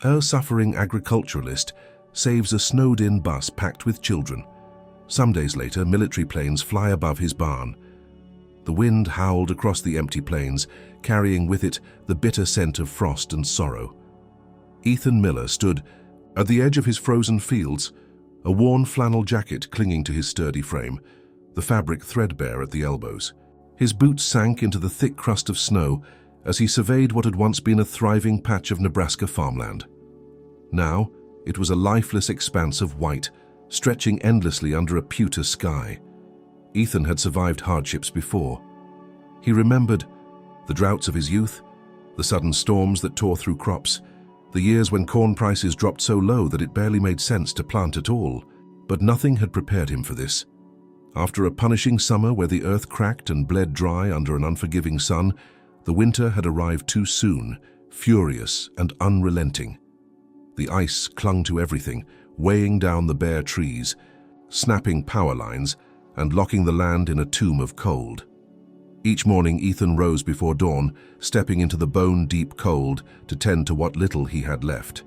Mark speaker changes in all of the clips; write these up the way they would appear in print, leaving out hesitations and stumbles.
Speaker 1: A suffering agriculturalist saves a snowed-in bus packed with children. Some days later, military planes fly above his barn. The wind howled across the empty plains, carrying with it the bitter scent of frost and sorrow. Ethan Miller stood at the edge of his frozen fields, a worn flannel jacket clinging to his sturdy frame, the fabric threadbare at the elbows. His boots sank into the thick crust of snow as he surveyed what had once been a thriving patch of Nebraska farmland. Now, it was a lifeless expanse of white, stretching endlessly under a pewter sky. Ethan had survived hardships before. He remembered the droughts of his youth, the sudden storms that tore through crops, the years when corn prices dropped so low that it barely made sense to plant at all. But nothing had prepared him for this. After a punishing summer where the earth cracked and bled dry under an unforgiving sun, the winter had arrived too soon, furious and unrelenting. The ice clung to everything, weighing down the bare trees, snapping power lines, and locking the land in a tomb of cold. Each morning Ethan rose before dawn, stepping into the bone-deep cold to tend to what little he had left.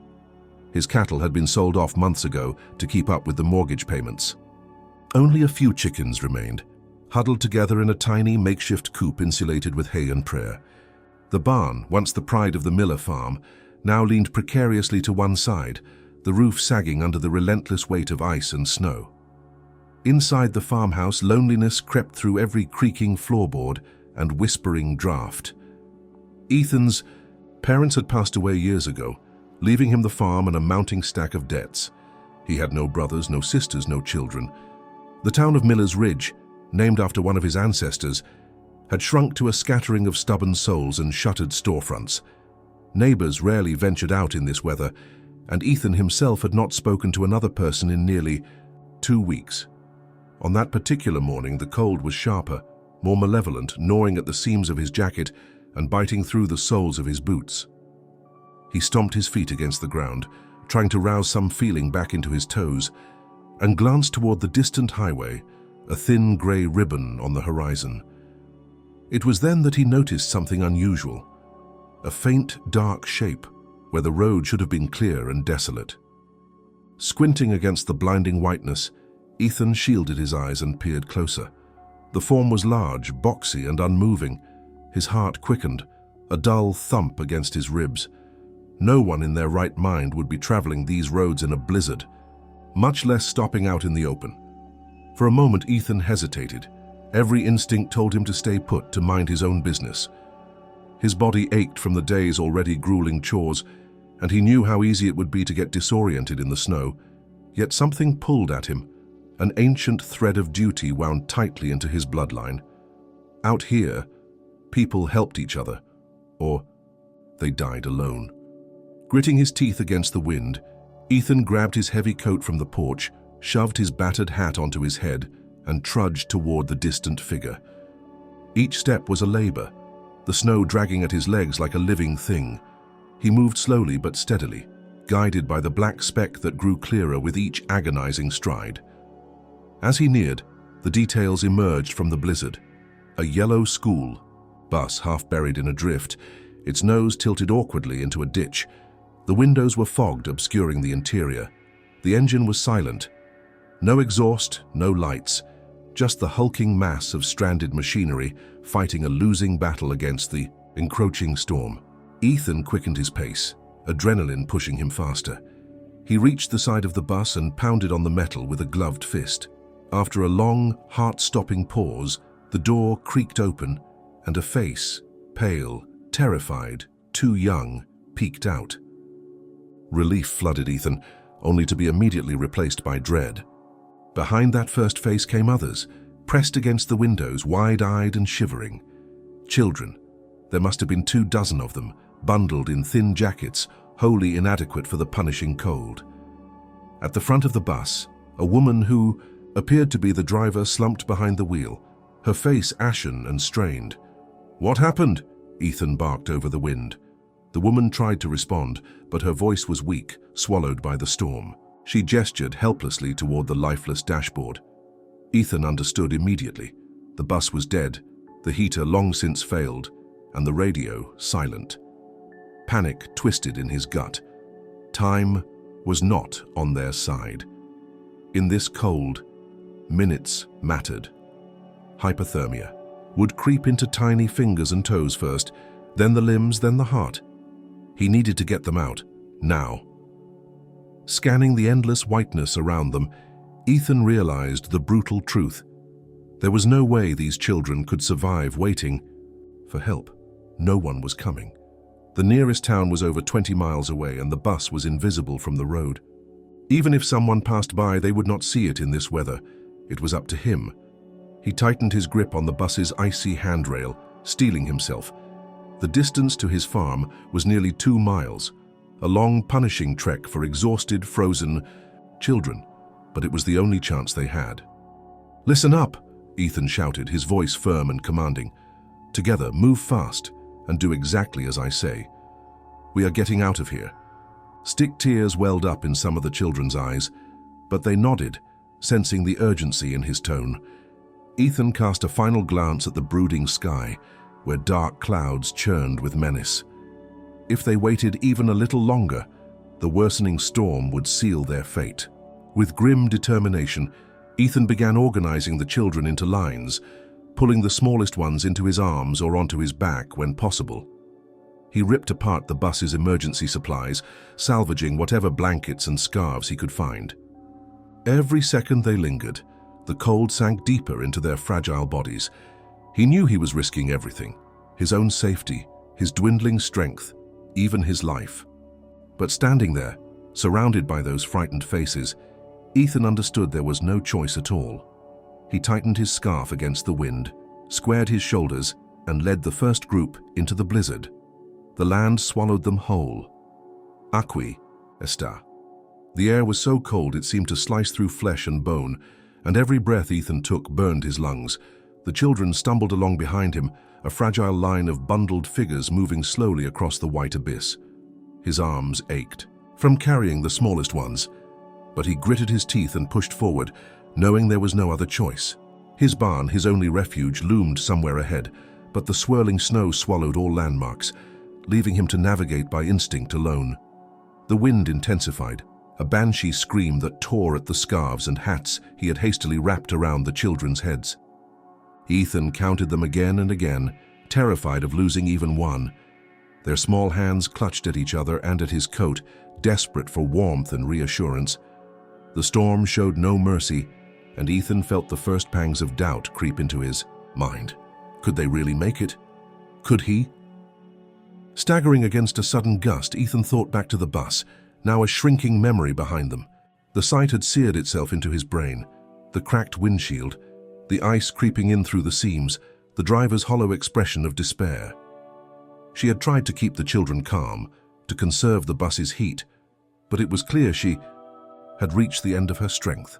Speaker 1: His cattle had been sold off months ago to keep up with the mortgage payments. Only a few chickens remained, huddled together in a tiny makeshift coop insulated with hay and prayer. The barn, once the pride of the Miller farm, now leaned precariously to one side, the roof sagging under the relentless weight of ice and snow. Inside the farmhouse, loneliness crept through every creaking floorboard and whispering draft. Ethan's parents had passed away years ago, leaving him the farm and a mounting stack of debts. He had no brothers, no sisters, no children. The town of Miller's Ridge, named after one of his ancestors, had shrunk to a scattering of stubborn souls and shuttered storefronts. Neighbors rarely ventured out in this weather, and Ethan himself had not spoken to another person in nearly 2 weeks. On that particular morning, the cold was sharper, more malevolent, gnawing at the seams of his jacket and biting through the soles of his boots. He stomped his feet against the ground, trying to rouse some feeling back into his toes, and glanced toward the distant highway, a thin gray ribbon on the horizon. It was then that he noticed something unusual, a faint, dark shape where the road should have been clear and desolate. Squinting against the blinding whiteness, Ethan shielded his eyes and peered closer. The form was large, boxy, and unmoving. His heart quickened, a dull thump against his ribs. No one in their right mind would be traveling these roads in a blizzard, much less stopping out in the open. For a moment, Ethan hesitated. Every instinct told him to stay put, to mind his own business. His body ached from the day's already grueling chores, and he knew how easy it would be to get disoriented in the snow. Yet something pulled at him. An ancient thread of duty wound tightly into his bloodline. Out here, people helped each other, or they died alone. Gritting his teeth against the wind, Ethan grabbed his heavy coat from the porch, shoved his battered hat onto his head, and trudged toward the distant figure. Each step was a labor, the snow dragging at his legs like a living thing. He moved slowly but steadily, guided by the black speck that grew clearer with each agonizing stride. As he neared, the details emerged from the blizzard. A yellow school bus half buried in a drift, its nose tilted awkwardly into a ditch. The windows were fogged, obscuring the interior. The engine was silent. No exhaust, no lights, just the hulking mass of stranded machinery fighting a losing battle against the encroaching storm. Ethan quickened his pace, adrenaline pushing him faster. He reached the side of the bus and pounded on the metal with a gloved fist. After a long, heart-stopping pause, the door creaked open, and a face, pale, terrified, too young, peeked out. Relief flooded Ethan, only to be immediately replaced by dread. Behind that first face came others, pressed against the windows, wide-eyed and shivering. Children. There must have been 24 of them, bundled in thin jackets, wholly inadequate for the punishing cold. At the front of the bus, a woman who appeared to be the driver slumped behind the wheel, her face ashen and strained. "What happened?" Ethan barked over the wind. The woman tried to respond, but her voice was weak, swallowed by the storm. She gestured helplessly toward the lifeless dashboard. Ethan understood immediately. The bus was dead, the heater long since failed, and the radio silent. Panic twisted in his gut. Time was not on their side. In this cold, minutes mattered. Hypothermia would creep into tiny fingers and toes first, then the limbs, then the heart. He needed to get them out, now. Scanning the endless whiteness around them, Ethan realized the brutal truth. There was no way these children could survive waiting for help. No one was coming. The nearest town was over 20 miles away and the bus was invisible from the road. Even if someone passed by, they would not see it in this weather. It was up to him. He tightened his grip on the bus's icy handrail, steeling himself. The distance to his farm was nearly 2 miles, a long, punishing trek for exhausted, frozen children, but it was the only chance they had. "Listen up," Ethan shouted, his voice firm and commanding. "Together, move fast, and do exactly as I say. We are getting out of here." Stick tears welled up in some of the children's eyes, but they nodded, sensing the urgency in his tone. Ethan cast a final glance at the brooding sky, where dark clouds churned with menace. If they waited even a little longer, the worsening storm would seal their fate. With grim determination, Ethan began organizing the children into lines, pulling the smallest ones into his arms or onto his back when possible. He ripped apart the bus's emergency supplies, salvaging whatever blankets and scarves he could find. Every second they lingered, the cold sank deeper into their fragile bodies. He knew he was risking everything, his own safety, his dwindling strength, even his life. But standing there, surrounded by those frightened faces, Ethan understood there was no choice at all. He tightened his scarf against the wind, squared his shoulders, and led the first group into the blizzard. The land swallowed them whole. Acqui está. The air was so cold it seemed to slice through flesh and bone, and every breath Ethan took burned his lungs. The children stumbled along behind him, a fragile line of bundled figures moving slowly across the white abyss. His arms ached from carrying the smallest ones, but he gritted his teeth and pushed forward, knowing there was no other choice. His barn, his only refuge, loomed somewhere ahead, but the swirling snow swallowed all landmarks, leaving him to navigate by instinct alone. The wind intensified, a banshee scream that tore at the scarves and hats he had hastily wrapped around the children's heads. Ethan counted them again and again, terrified of losing even one. Their small hands clutched at each other and at his coat, desperate for warmth and reassurance. The storm showed no mercy, and Ethan felt the first pangs of doubt creep into his mind. Could they really make it? Could he? Staggering against a sudden gust, Ethan thought back to the bus, now a shrinking memory behind them. The sight had seared itself into his brain. The cracked windshield, the ice creeping in through the seams, the driver's hollow expression of despair. She had tried to keep the children calm, to conserve the bus's heat, but it was clear she had reached the end of her strength.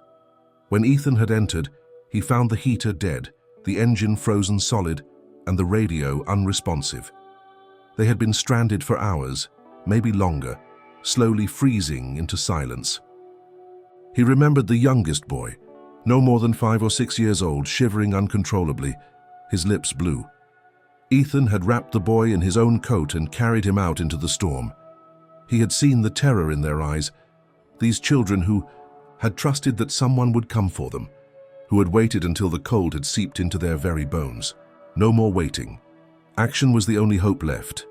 Speaker 1: When Ethan had entered, he found the heater dead, the engine frozen solid, and the radio unresponsive. They had been stranded for hours, maybe longer, slowly freezing into silence. He remembered the youngest boy, no more than 5 or 6 years old, shivering uncontrollably, his lips blue. Ethan had wrapped the boy in his own coat and carried him out into the storm. He had seen the terror in their eyes, these children who had trusted that someone would come for them, who had waited until the cold had seeped into their very bones. No more waiting. Action was the only hope left.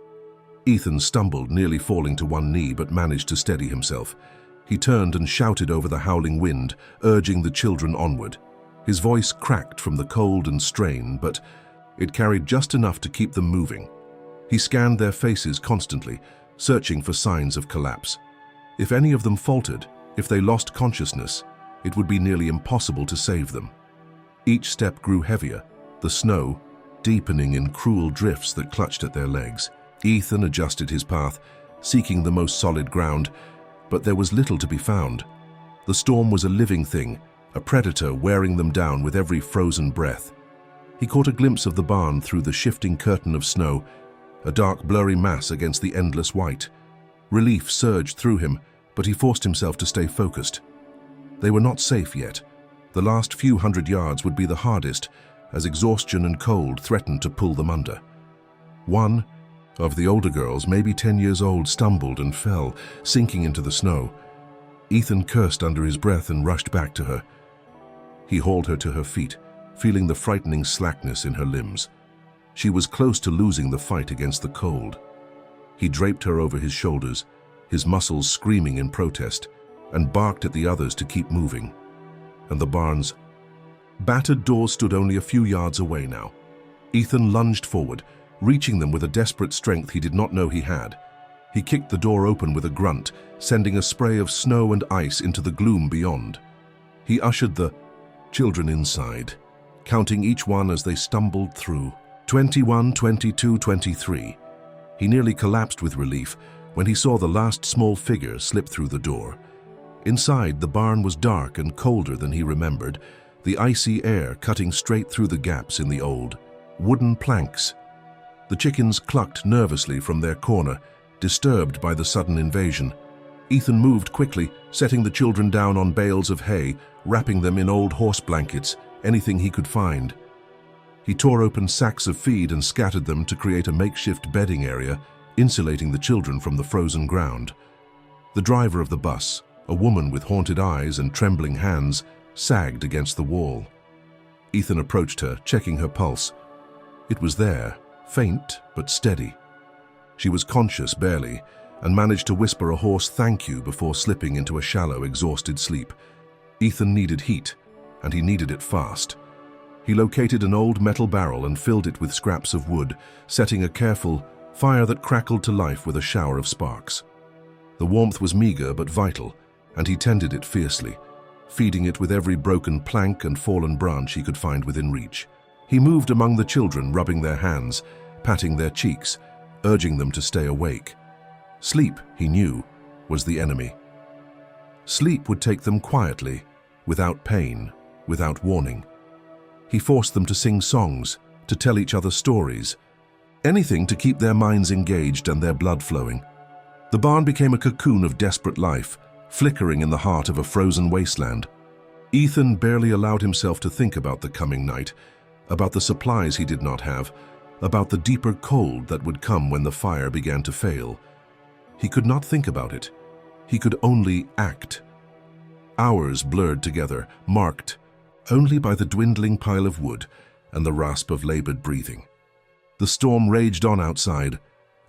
Speaker 1: Ethan stumbled, nearly falling to one knee, but managed to steady himself. He turned and shouted over the howling wind, urging the children onward. His voice cracked from the cold and strain, but it carried just enough to keep them moving. He scanned their faces constantly, searching for signs of collapse. If any of them faltered, if they lost consciousness, it would be nearly impossible to save them. Each step grew heavier, the snow deepening in cruel drifts that clutched at their legs. Ethan adjusted his path, seeking the most solid ground, but there was little to be found. The storm was a living thing, a predator wearing them down with every frozen breath. He caught a glimpse of the barn through the shifting curtain of snow, a dark, blurry mass against the endless white. Relief surged through him, but he forced himself to stay focused. They were not safe yet. The last few hundred yards would be the hardest, as exhaustion and cold threatened to pull them under. 1, Of the older girls, maybe 10 years old, stumbled and fell, sinking into the snow. Ethan cursed under his breath and rushed back to her. He hauled her to her feet, feeling the frightening slackness in her limbs. She was close to losing the fight against the cold. He draped her over his shoulders, his muscles screaming in protest, and barked at the others to keep moving. And the barn's battered doors stood only a few yards away now. Ethan lunged forward, reaching them with a desperate strength he did not know he had. He kicked the door open with a grunt, sending a spray of snow and ice into the gloom beyond. He ushered the children inside, counting each one as they stumbled through. 21, 22, 23. He nearly collapsed with relief when he saw the last small figure slip through the door. Inside, the barn was dark and colder than he remembered, the icy air cutting straight through the gaps in the old wooden planks. The chickens clucked nervously from their corner, disturbed by the sudden invasion. Ethan moved quickly, setting the children down on bales of hay, wrapping them in old horse blankets, anything he could find. He tore open sacks of feed and scattered them to create a makeshift bedding area, insulating the children from the frozen ground. The driver of the bus, a woman with haunted eyes and trembling hands, sagged against the wall. Ethan approached her, checking her pulse. It was there, faint but steady. She was conscious barely, and managed to whisper a hoarse thank you before slipping into a shallow, exhausted sleep. Ethan needed heat, and he needed it fast. He located an old metal barrel and filled it with scraps of wood, setting a careful fire that crackled to life with a shower of sparks. The warmth was meager but vital, and he tended it fiercely, feeding it with every broken plank and fallen branch he could find within reach. He moved among the children, rubbing their hands, patting their cheeks, urging them to stay awake. Sleep, he knew, was the enemy. Sleep would take them quietly, without pain, without warning. He forced them to sing songs, to tell each other stories, anything to keep their minds engaged and their blood flowing. The barn became a cocoon of desperate life, flickering in the heart of a frozen wasteland. Ethan barely allowed himself to think about the coming night, about the supplies he did not have, about the deeper cold that would come when the fire began to fail. He could not think about it. He could only act. Hours blurred together, marked only by the dwindling pile of wood and the rasp of labored breathing. The storm raged on outside,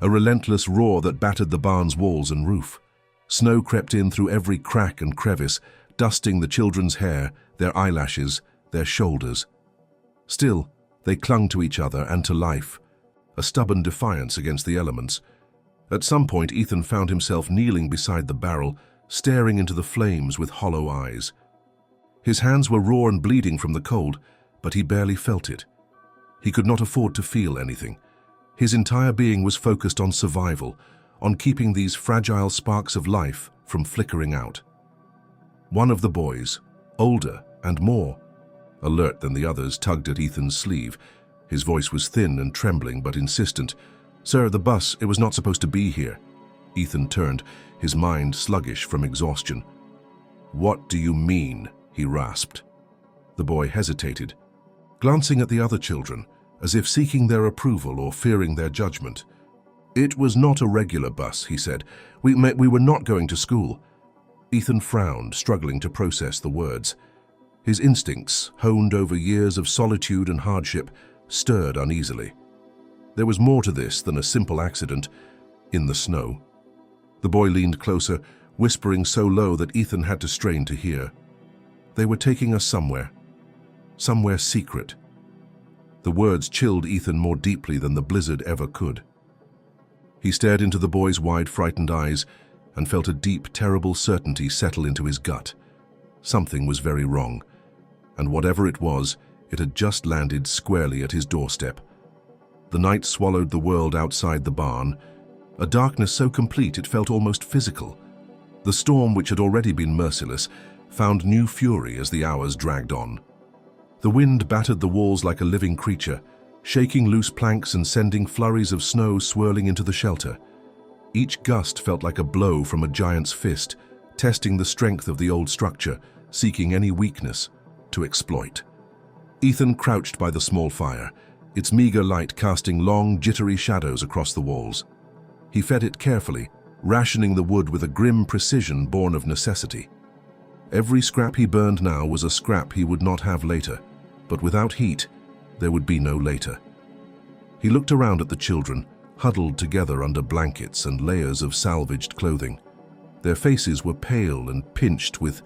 Speaker 1: a relentless roar that battered the barn's walls and roof. Snow crept in through every crack and crevice, dusting the children's hair, their eyelashes, their shoulders. Still, they clung to each other and to life, a stubborn defiance against the elements. At some point, Ethan found himself kneeling beside the barrel, staring into the flames with hollow eyes. His hands were raw and bleeding from the cold, but he barely felt it. He could not afford to feel anything. His entire being was focused on survival, on keeping these fragile sparks of life from flickering out. One of the boys, older and more alert than the others, tugged at Ethan's sleeve. His voice was thin and trembling but insistent. "Sir, the bus, it was not supposed to be here." Ethan turned, his mind sluggish from exhaustion. "What do you mean?" he rasped. The boy hesitated, glancing at the other children, as if seeking their approval or fearing their judgment. "It was not a regular bus," he said. We were not going to school." Ethan frowned, struggling to process the words. His instincts, honed over years of solitude and hardship, stirred uneasily. There was more to this than a simple accident in the snow. The boy leaned closer, whispering so low that Ethan had to strain to hear. "They were taking us somewhere secret." The words chilled Ethan more deeply than the blizzard ever could. He stared into the boy's wide, frightened eyes and felt a deep, terrible certainty settle into his gut. Something was very wrong, and whatever it was, it had just landed squarely at his doorstep. The night swallowed the world outside the barn, a darkness so complete it felt almost physical. The storm, which had already been merciless, found new fury as the hours dragged on. The wind battered the walls like a living creature, shaking loose planks and sending flurries of snow swirling into the shelter. Each gust felt like a blow from a giant's fist, testing the strength of the old structure, seeking any weakness to exploit. Ethan crouched by the small fire, its meager light casting long, jittery shadows across the walls. He fed it carefully, rationing the wood with a grim precision born of necessity. Every scrap he burned now was a scrap he would not have later, but without heat, there would be no later. He looked around at the children, huddled together under blankets and layers of salvaged clothing. Their faces were pale and pinched with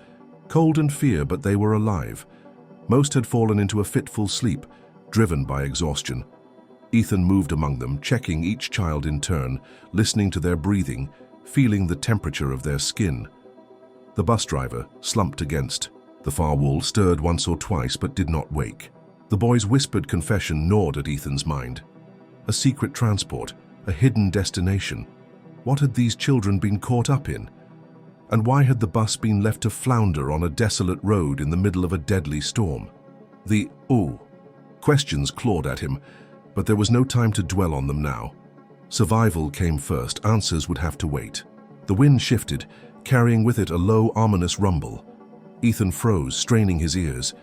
Speaker 1: cold and fear, but they were alive. Most had fallen into a fitful sleep, driven by exhaustion. Ethan moved among them, checking each child in turn, listening to their breathing, feeling the temperature of their skin. The bus driver slumped against the far wall, stirred once or twice but did not wake. The boy's whispered confession gnawed at Ethan's mind. A secret transport, a hidden destination. What had these children been caught up in? And why had the bus been left to flounder on a desolate road in the middle of a deadly storm? Questions clawed at him, but there was no time to dwell on them now. Survival came first, answers would have to wait. The wind shifted, carrying with it a low, ominous rumble. Ethan froze, straining his ears.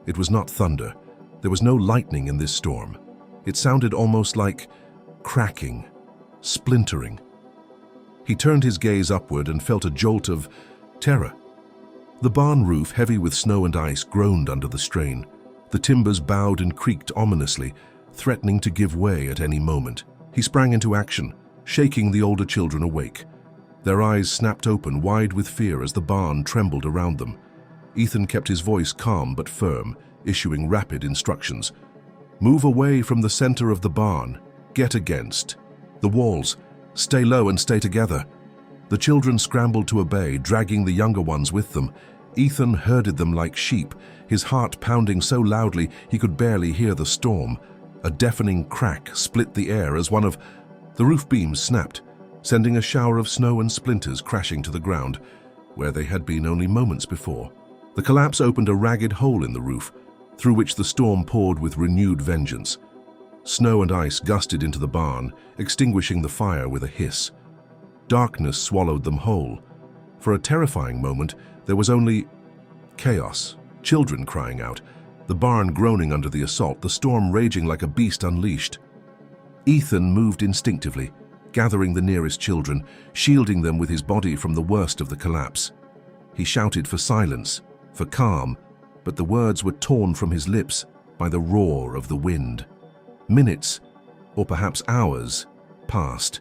Speaker 1: It was not thunder. There was no lightning in this storm. It sounded almost like cracking, splintering. He turned his gaze upward and felt a jolt of terror. The barn roof, heavy with snow and ice, groaned under the strain. The timbers bowed and creaked ominously, threatening to give way at any moment. He sprang into action, shaking the older children awake. Their eyes snapped open, wide with fear as the barn trembled around them. Ethan kept his voice calm but firm, issuing rapid instructions. Move away from the center of the barn. Get against the walls. Stay low and stay together. The children scrambled to obey, dragging the younger ones with them. Ethan herded them like sheep, his heart pounding so loudly he could barely hear the storm. A deafening crack split the air as one of the roof beams snapped, sending a shower of snow and splinters crashing to the ground, where they had been only moments before. The collapse opened a ragged hole in the roof, through which the storm poured with renewed vengeance. Snow and ice gusted into the barn, extinguishing the fire with a hiss. Darkness swallowed them whole. For a terrifying moment, there was only chaos, children crying out, the barn groaning under the assault, the storm raging like a beast unleashed. Ethan moved instinctively, gathering the nearest children, shielding them with his body from the worst of the collapse. He shouted for silence, for calm, but the words were torn from his lips by the roar of the wind. Minutes, or perhaps hours, passed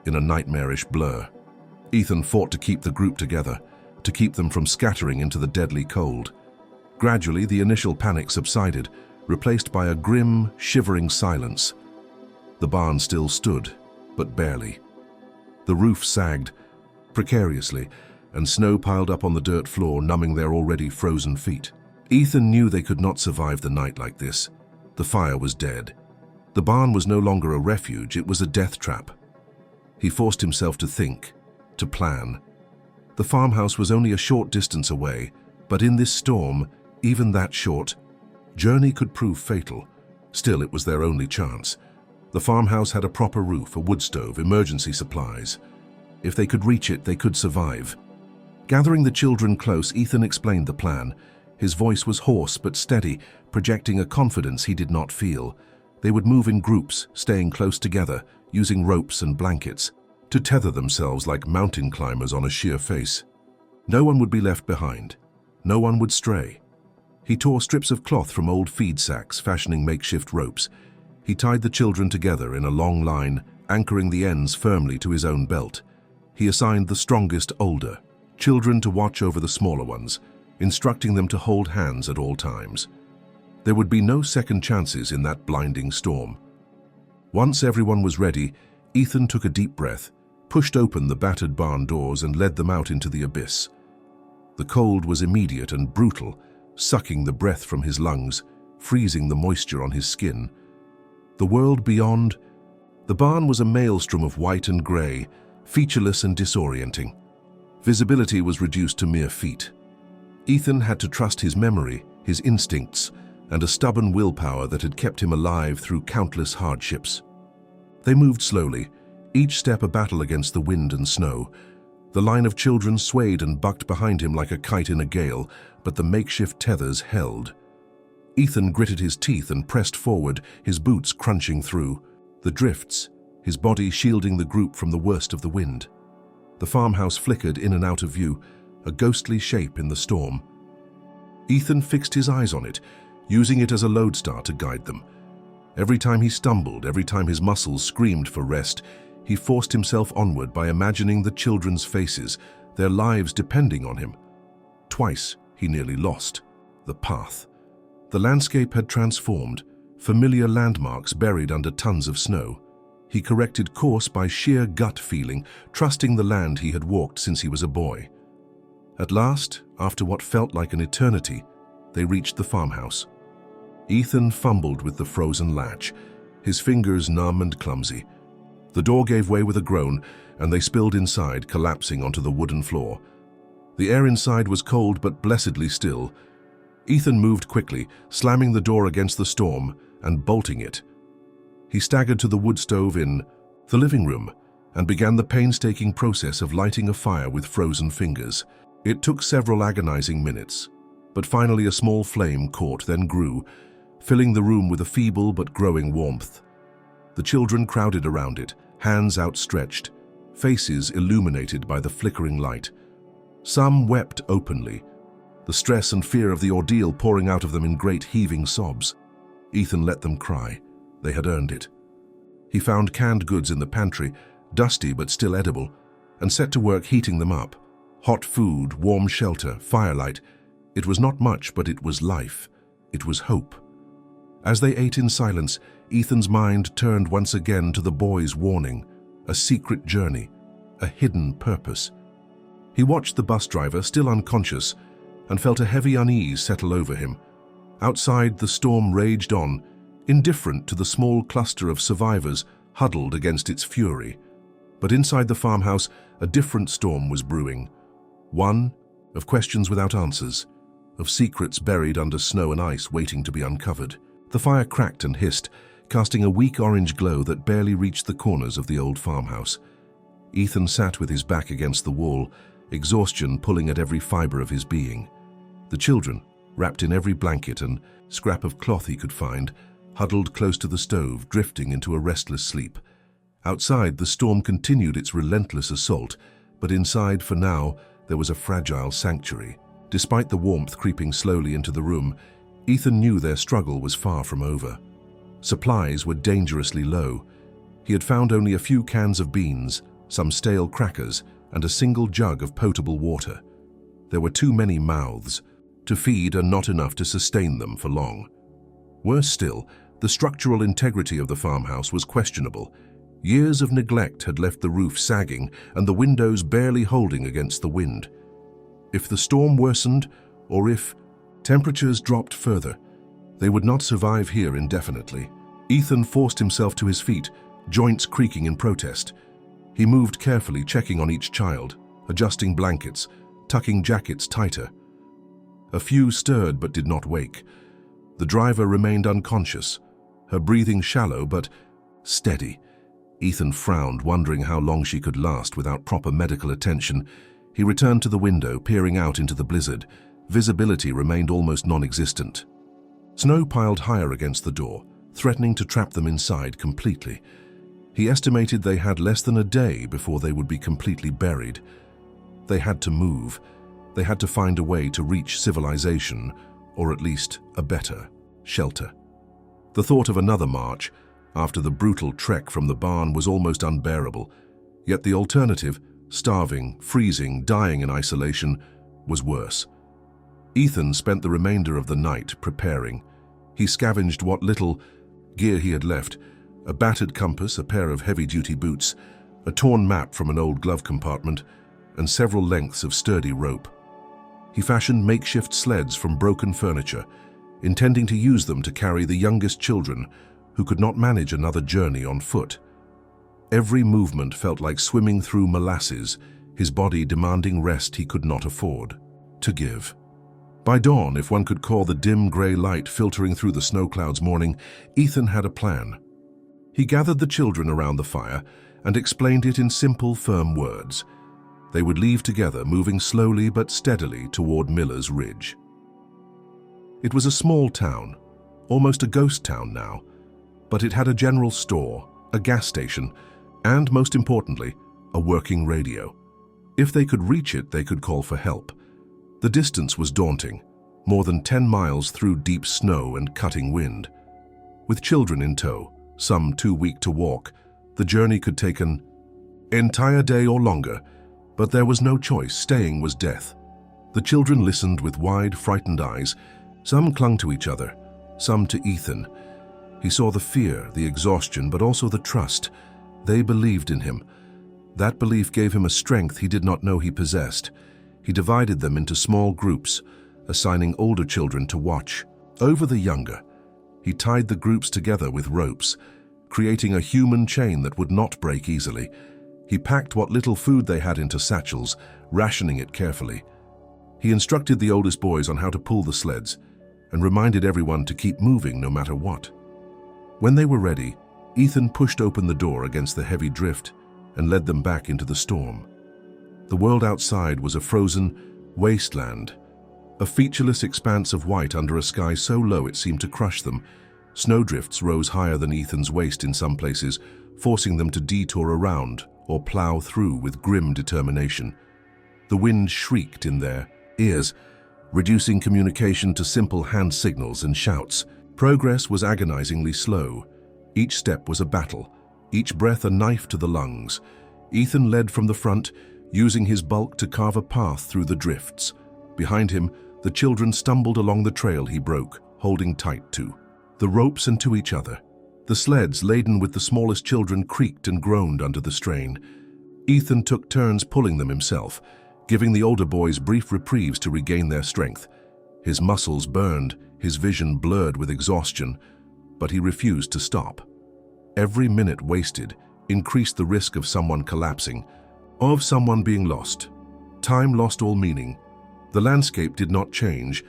Speaker 1: in a nightmarish blur. Ethan fought to keep the group together, to keep them from scattering into the deadly cold. Gradually, the initial panic subsided, replaced by a grim, shivering silence. The barn still stood, but barely. The roof sagged precariously, and snow piled up on the dirt floor, numbing their already frozen feet. Ethan knew they could not survive the night like this. The fire was dead. The barn was no longer a refuge, it was a death trap. He forced himself to think, to plan. The farmhouse was only a short distance away, but in this storm, even that short journey could prove fatal. Still, it was their only chance. The farmhouse had a proper roof, a wood stove, emergency supplies. If they could reach it, they could survive. Gathering the children close, Ethan explained the plan. His voice was hoarse but steady, projecting a confidence he did not feel. They would move in groups, staying close together, using ropes and blankets to tether themselves like mountain climbers on a sheer face. No one would be left behind. No one would stray. He tore strips of cloth from old feed sacks, fashioning makeshift ropes. He tied the children together in a long line, anchoring the ends firmly to his own belt. He assigned the strongest older children to watch over the smaller ones, instructing them to hold hands at all times. There would be no second chances in that blinding storm. Once everyone was ready, Ethan took a deep breath, pushed open the battered barn doors and led them out into the abyss. The cold was immediate and brutal, sucking the breath from his lungs, freezing the moisture on his skin. The world beyond, the barn was a maelstrom of white and grey, featureless and disorienting. Visibility was reduced to mere feet. Ethan had to trust his memory, his instincts, and a stubborn willpower that had kept him alive through countless hardships. They moved slowly, each step a battle against the wind and snow. The line of children swayed and bucked behind him like a kite in a gale, but the makeshift tethers held. Ethan gritted his teeth and pressed forward, his boots crunching through the drifts, his body shielding the group from the worst of the wind. The farmhouse flickered in and out of view, a ghostly shape in the storm. Ethan fixed his eyes on it, using it as a lodestar to guide them. Every time he stumbled, every time his muscles screamed for rest, he forced himself onward by imagining the children's faces, their lives depending on him. Twice he nearly lost the path. The landscape had transformed, familiar landmarks buried under tons of snow. He corrected course by sheer gut feeling, trusting the land he had walked since he was a boy. At last, after what felt like an eternity, they reached the farmhouse. Ethan fumbled with the frozen latch, his fingers numb and clumsy. The door gave way with a groan, and they spilled inside, collapsing onto the wooden floor. The air inside was cold but blessedly still. Ethan moved quickly, slamming the door against the storm and bolting it. He staggered to the wood stove in the living room and began the painstaking process of lighting a fire with frozen fingers. It took several agonizing minutes, but finally a small flame caught, then grew, filling the room with a feeble but growing warmth. The children crowded around it, hands outstretched, faces illuminated by the flickering light. Some wept openly, the stress and fear of the ordeal pouring out of them in great heaving sobs. Ethan let them cry. They had earned it. He found canned goods in the pantry, dusty but still edible, and set to work heating them up. Hot food, warm shelter, firelight. It was not much, but it was life. It was hope. As they ate in silence, Ethan's mind turned once again to the boy's warning, a secret journey, a hidden purpose. He watched the bus driver, still unconscious, and felt a heavy unease settle over him. Outside, the storm raged on, indifferent to the small cluster of survivors huddled against its fury. But inside the farmhouse, a different storm was brewing. One of questions without answers, of secrets buried under snow and ice waiting to be uncovered. The fire cracked and hissed, casting a weak orange glow that barely reached the corners of the old farmhouse. Ethan sat with his back against the wall, exhaustion pulling at every fiber of his being. The children, wrapped in every blanket and scrap of cloth he could find, huddled close to the stove, drifting into a restless sleep. Outside, the storm continued its relentless assault, but inside, for now, there was a fragile sanctuary. Despite the warmth creeping slowly into the room, Ethan knew their struggle was far from over. Supplies were dangerously low. He had found only a few cans of beans, some stale crackers, and a single jug of potable water. There were too many mouths to feed and not enough to sustain them for long. Worse still, the structural integrity of the farmhouse was questionable. Years of neglect had left the roof sagging and the windows barely holding against the wind. If the storm worsened, or if temperatures dropped further, they would not survive here indefinitely. Ethan forced himself to his feet, joints creaking in protest. He moved carefully, checking on each child, adjusting blankets, tucking jackets tighter. A few stirred but did not wake. The driver remained unconscious, her breathing shallow but steady. Ethan frowned, wondering how long she could last without proper medical attention. He returned to the window, peering out into the blizzard. Visibility remained almost non-existent. Snow piled higher against the door, threatening to trap them inside completely. He estimated they had less than a day before they would be completely buried. They had to move. They had to find a way to reach civilization, or at least a better shelter. The thought of another march, after the brutal trek from the barn, was almost unbearable. Yet the alternative, starving, freezing, dying in isolation, was worse. Ethan spent the remainder of the night preparing. He scavenged what little gear he had left, a battered compass, a pair of heavy-duty boots, a torn map from an old glove compartment, and several lengths of sturdy rope. He fashioned makeshift sleds from broken furniture, intending to use them to carry the youngest children who could not manage another journey on foot. Every movement felt like swimming through molasses, his body demanding rest he could not afford to give. By dawn, if one could call the dim gray light filtering through the snow clouds morning, Ethan had a plan. He gathered the children around the fire and explained it in simple, firm words. They would leave together, moving slowly but steadily toward Miller's Ridge. It was a small town, almost a ghost town now. But it had a general store, a gas station, and, most importantly, a working radio. If they could reach it, they could call for help. The distance was daunting, more than 10 miles through deep snow and cutting wind. With children in tow, some too weak to walk, the journey could take an entire day or longer, but there was no choice. Staying was death. The children listened with wide, frightened eyes. Some clung to each other, some to Ethan. He saw the fear, the exhaustion, but also the trust. They believed in him. That belief gave him a strength he did not know he possessed. He divided them into small groups, assigning older children to watch over the younger. He tied the groups together with ropes, creating a human chain that would not break easily. He packed what little food they had into satchels, rationing it carefully. He instructed the oldest boys on how to pull the sleds and reminded everyone to keep moving no matter what. When they were ready, Ethan pushed open the door against the heavy drift and led them back into the storm. The world outside was a frozen wasteland, a featureless expanse of white under a sky so low it seemed to crush them. Snowdrifts rose higher than Ethan's waist in some places, forcing them to detour around or plow through with grim determination. The wind shrieked in their ears, reducing communication to simple hand signals and shouts. Progress was agonizingly slow. Each step was a battle, each breath a knife to the lungs. Ethan led from the front, using his bulk to carve a path through the drifts. Behind him, the children stumbled along the trail he broke, holding tight to the ropes and to each other. The sleds, laden with the smallest children, creaked and groaned under the strain. Ethan took turns pulling them himself, giving the older boys brief reprieves to regain their strength. His muscles burned, his vision blurred with exhaustion, but he refused to stop. Every minute wasted increased the risk of someone collapsing, of someone being lost. Time lost all meaning. The landscape did not change.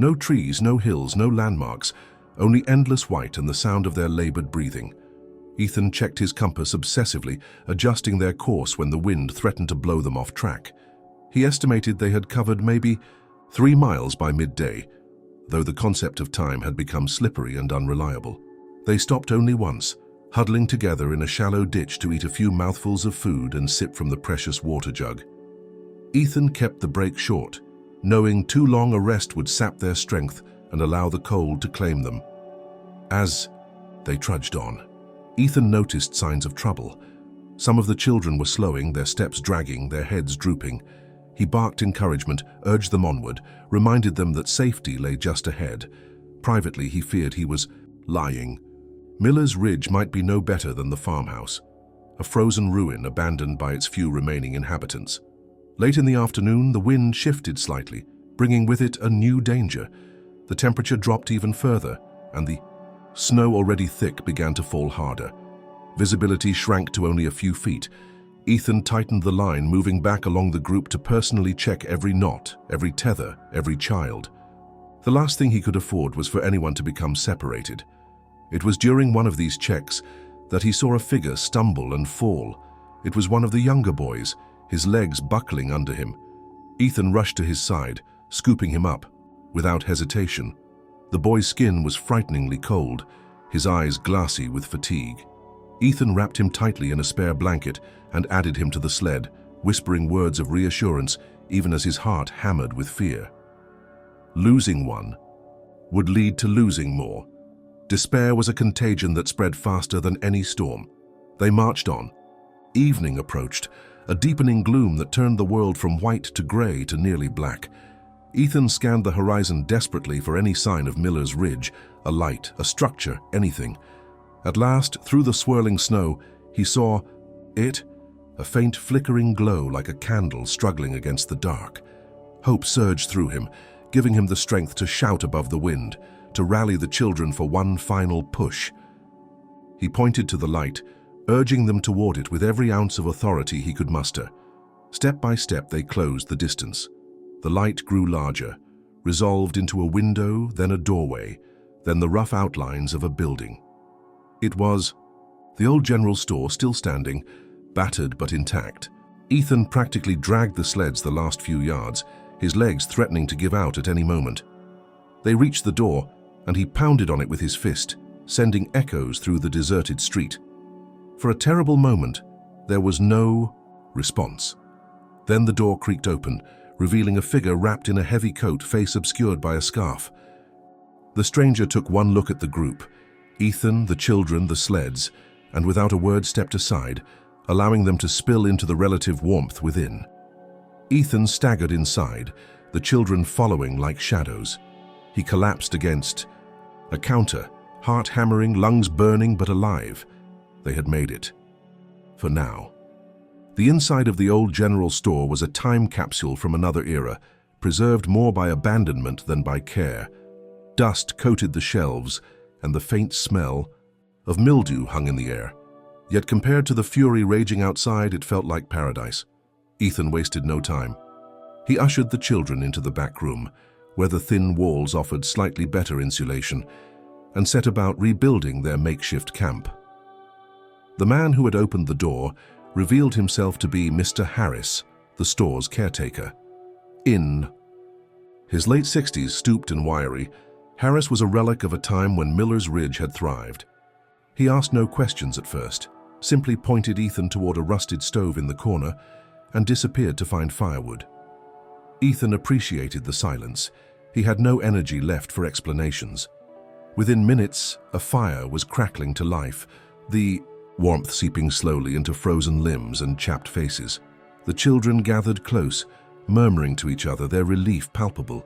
Speaker 1: No trees, no hills, no landmarks, only endless white and the sound of their labored breathing. Ethan checked his compass obsessively, adjusting their course when the wind threatened to blow them off track. He estimated they had covered maybe 3 miles by midday, though the concept of time had become slippery and unreliable. They stopped only once, huddling together in a shallow ditch to eat a few mouthfuls of food and sip from the precious water jug. Ethan kept the break short, knowing too long a rest would sap their strength and allow the cold to claim them. As they trudged on, Ethan noticed signs of trouble. Some of the children were slowing, their steps dragging, their heads drooping. He barked encouragement, urged them onward, reminded them that safety lay just ahead. Privately, he feared he was lying. Miller's Ridge might be no better than the farmhouse, a frozen ruin abandoned by its few remaining inhabitants. Late in the afternoon, the wind shifted slightly, bringing with it a new danger. The temperature dropped even further, and the snow, already thick, began to fall harder. Visibility shrank to only a few feet. Ethan tightened the line, moving back along the group to personally check every knot, every tether, every child. The last thing he could afford was for anyone to become separated. It was during one of these checks that he saw a figure stumble and fall. It was one of the younger boys, his legs buckling under him. Ethan rushed to his side, scooping him up, without hesitation. The boy's skin was frighteningly cold, his eyes glassy with fatigue. Ethan wrapped him tightly in a spare blanket and added him to the sled, whispering words of reassurance even as his heart hammered with fear. Losing one would lead to losing more. Despair was a contagion that spread faster than any storm. They marched on. Evening approached, a deepening gloom that turned the world from white to gray to nearly black. Ethan scanned the horizon desperately for any sign of Miller's Ridge, a light, a structure, anything. At last, through the swirling snow, he saw it, a faint flickering glow like a candle struggling against the dark. Hope surged through him, giving him the strength to shout above the wind, to rally the children for one final push. He pointed to the light, urging them toward it with every ounce of authority he could muster. Step by step, they closed the distance. The light grew larger, resolved into a window, then a doorway, then the rough outlines of a building. It was the old general store, still standing, battered but intact. Ethan practically dragged the sleds the last few yards, his legs threatening to give out at any moment. They reached the door, and he pounded on it with his fist, sending echoes through the deserted street. For a terrible moment, there was no response. Then the door creaked open, revealing a figure wrapped in a heavy coat, face obscured by a scarf. The stranger took one look at the group, Ethan, the children, the sleds, and without a word stepped aside, allowing them to spill into the relative warmth within. Ethan staggered inside, the children following like shadows. He collapsed against a counter, heart hammering, lungs burning but alive. They had made it. For now. The inside of the old general store was a time capsule from another era, preserved more by abandonment than by care. Dust coated the shelves, and the faint smell of mildew hung in the air. Yet compared to the fury raging outside, it felt like paradise. Ethan wasted no time. He ushered the children into the back room, where the thin walls offered slightly better insulation, and set about rebuilding their makeshift camp. The man who had opened the door revealed himself to be Mr. Harris, the store's caretaker. In his late 60s, stooped and wiry, Harris was a relic of a time when Miller's Ridge had thrived. He asked no questions at first, simply pointed Ethan toward a rusted stove in the corner and disappeared to find firewood. Ethan appreciated the silence. He had no energy left for explanations. Within minutes, a fire was crackling to life, the warmth seeping slowly into frozen limbs and chapped faces. The children gathered close, murmuring to each other, their relief palpable.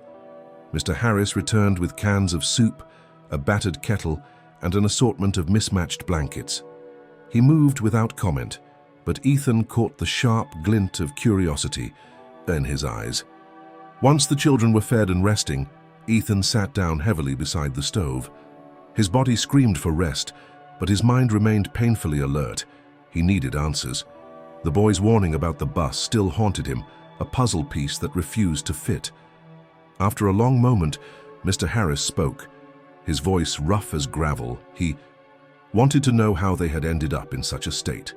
Speaker 1: Mr. Harris returned with cans of soup, a battered kettle, and an assortment of mismatched blankets. He moved without comment, but Ethan caught the sharp glint of curiosity in his eyes. Once the children were fed and resting, Ethan sat down heavily beside the stove. His body screamed for rest, but his mind remained painfully alert. He needed answers. The boy's warning about the bus still haunted him, a puzzle piece that refused to fit. After a long moment, Mr. Harris spoke, his voice rough as gravel. He wanted to know how they had ended up in such a state.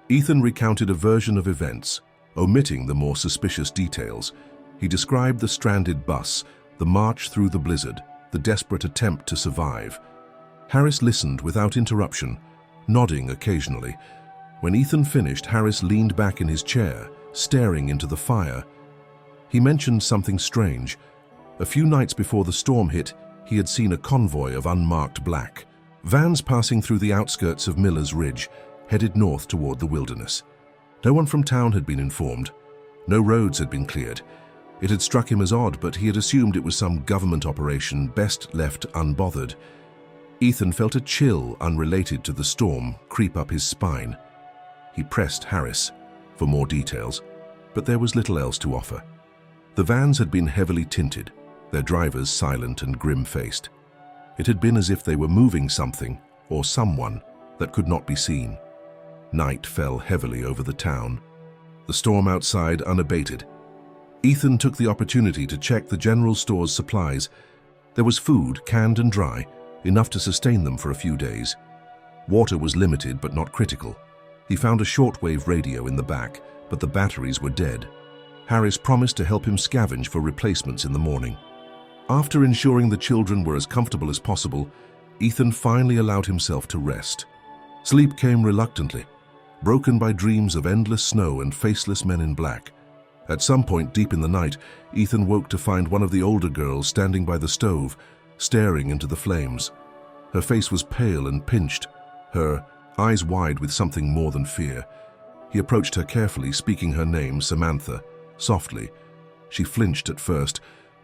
Speaker 1: Ethan recounted a version of events, omitting the more suspicious details. He described the stranded bus, the march through the blizzard, the desperate attempt to survive. Harris listened without interruption, nodding occasionally. When Ethan finished, Harris leaned back in his chair, staring into the fire. He mentioned something strange. A few nights before the storm hit, he had seen a convoy of unmarked black vans passing through the outskirts of Miller's Ridge, headed north toward the wilderness. No one from town had been informed. No roads had been cleared. It had struck him as odd, but he had assumed it was some government operation best left unbothered. Ethan felt a chill unrelated to the storm creep up his spine. He pressed Harris for more details, but there was little else to offer. The vans had been heavily tinted, their drivers silent and grim-faced. It had been as if they were moving something or someone that could not be seen. Night fell heavily over the town, the storm outside unabated. Ethan took the opportunity to check the general store's supplies. There was food, canned and dry, enough to sustain them for a few days. Water was limited but not critical. He found a shortwave radio in the back, but the batteries were dead. Harris promised to help him scavenge for replacements in the morning. After ensuring the children were as comfortable as possible, Ethan finally allowed himself to rest. Sleep came reluctantly, broken by dreams of endless snow and faceless men in black. At some point deep in the night, Ethan woke to find one of the older girls standing by the stove, staring into the flames. Her face was pale and pinched, her eyes wide with something more than fear. He approached her carefully, speaking her name, Samantha, softly. She flinched at first,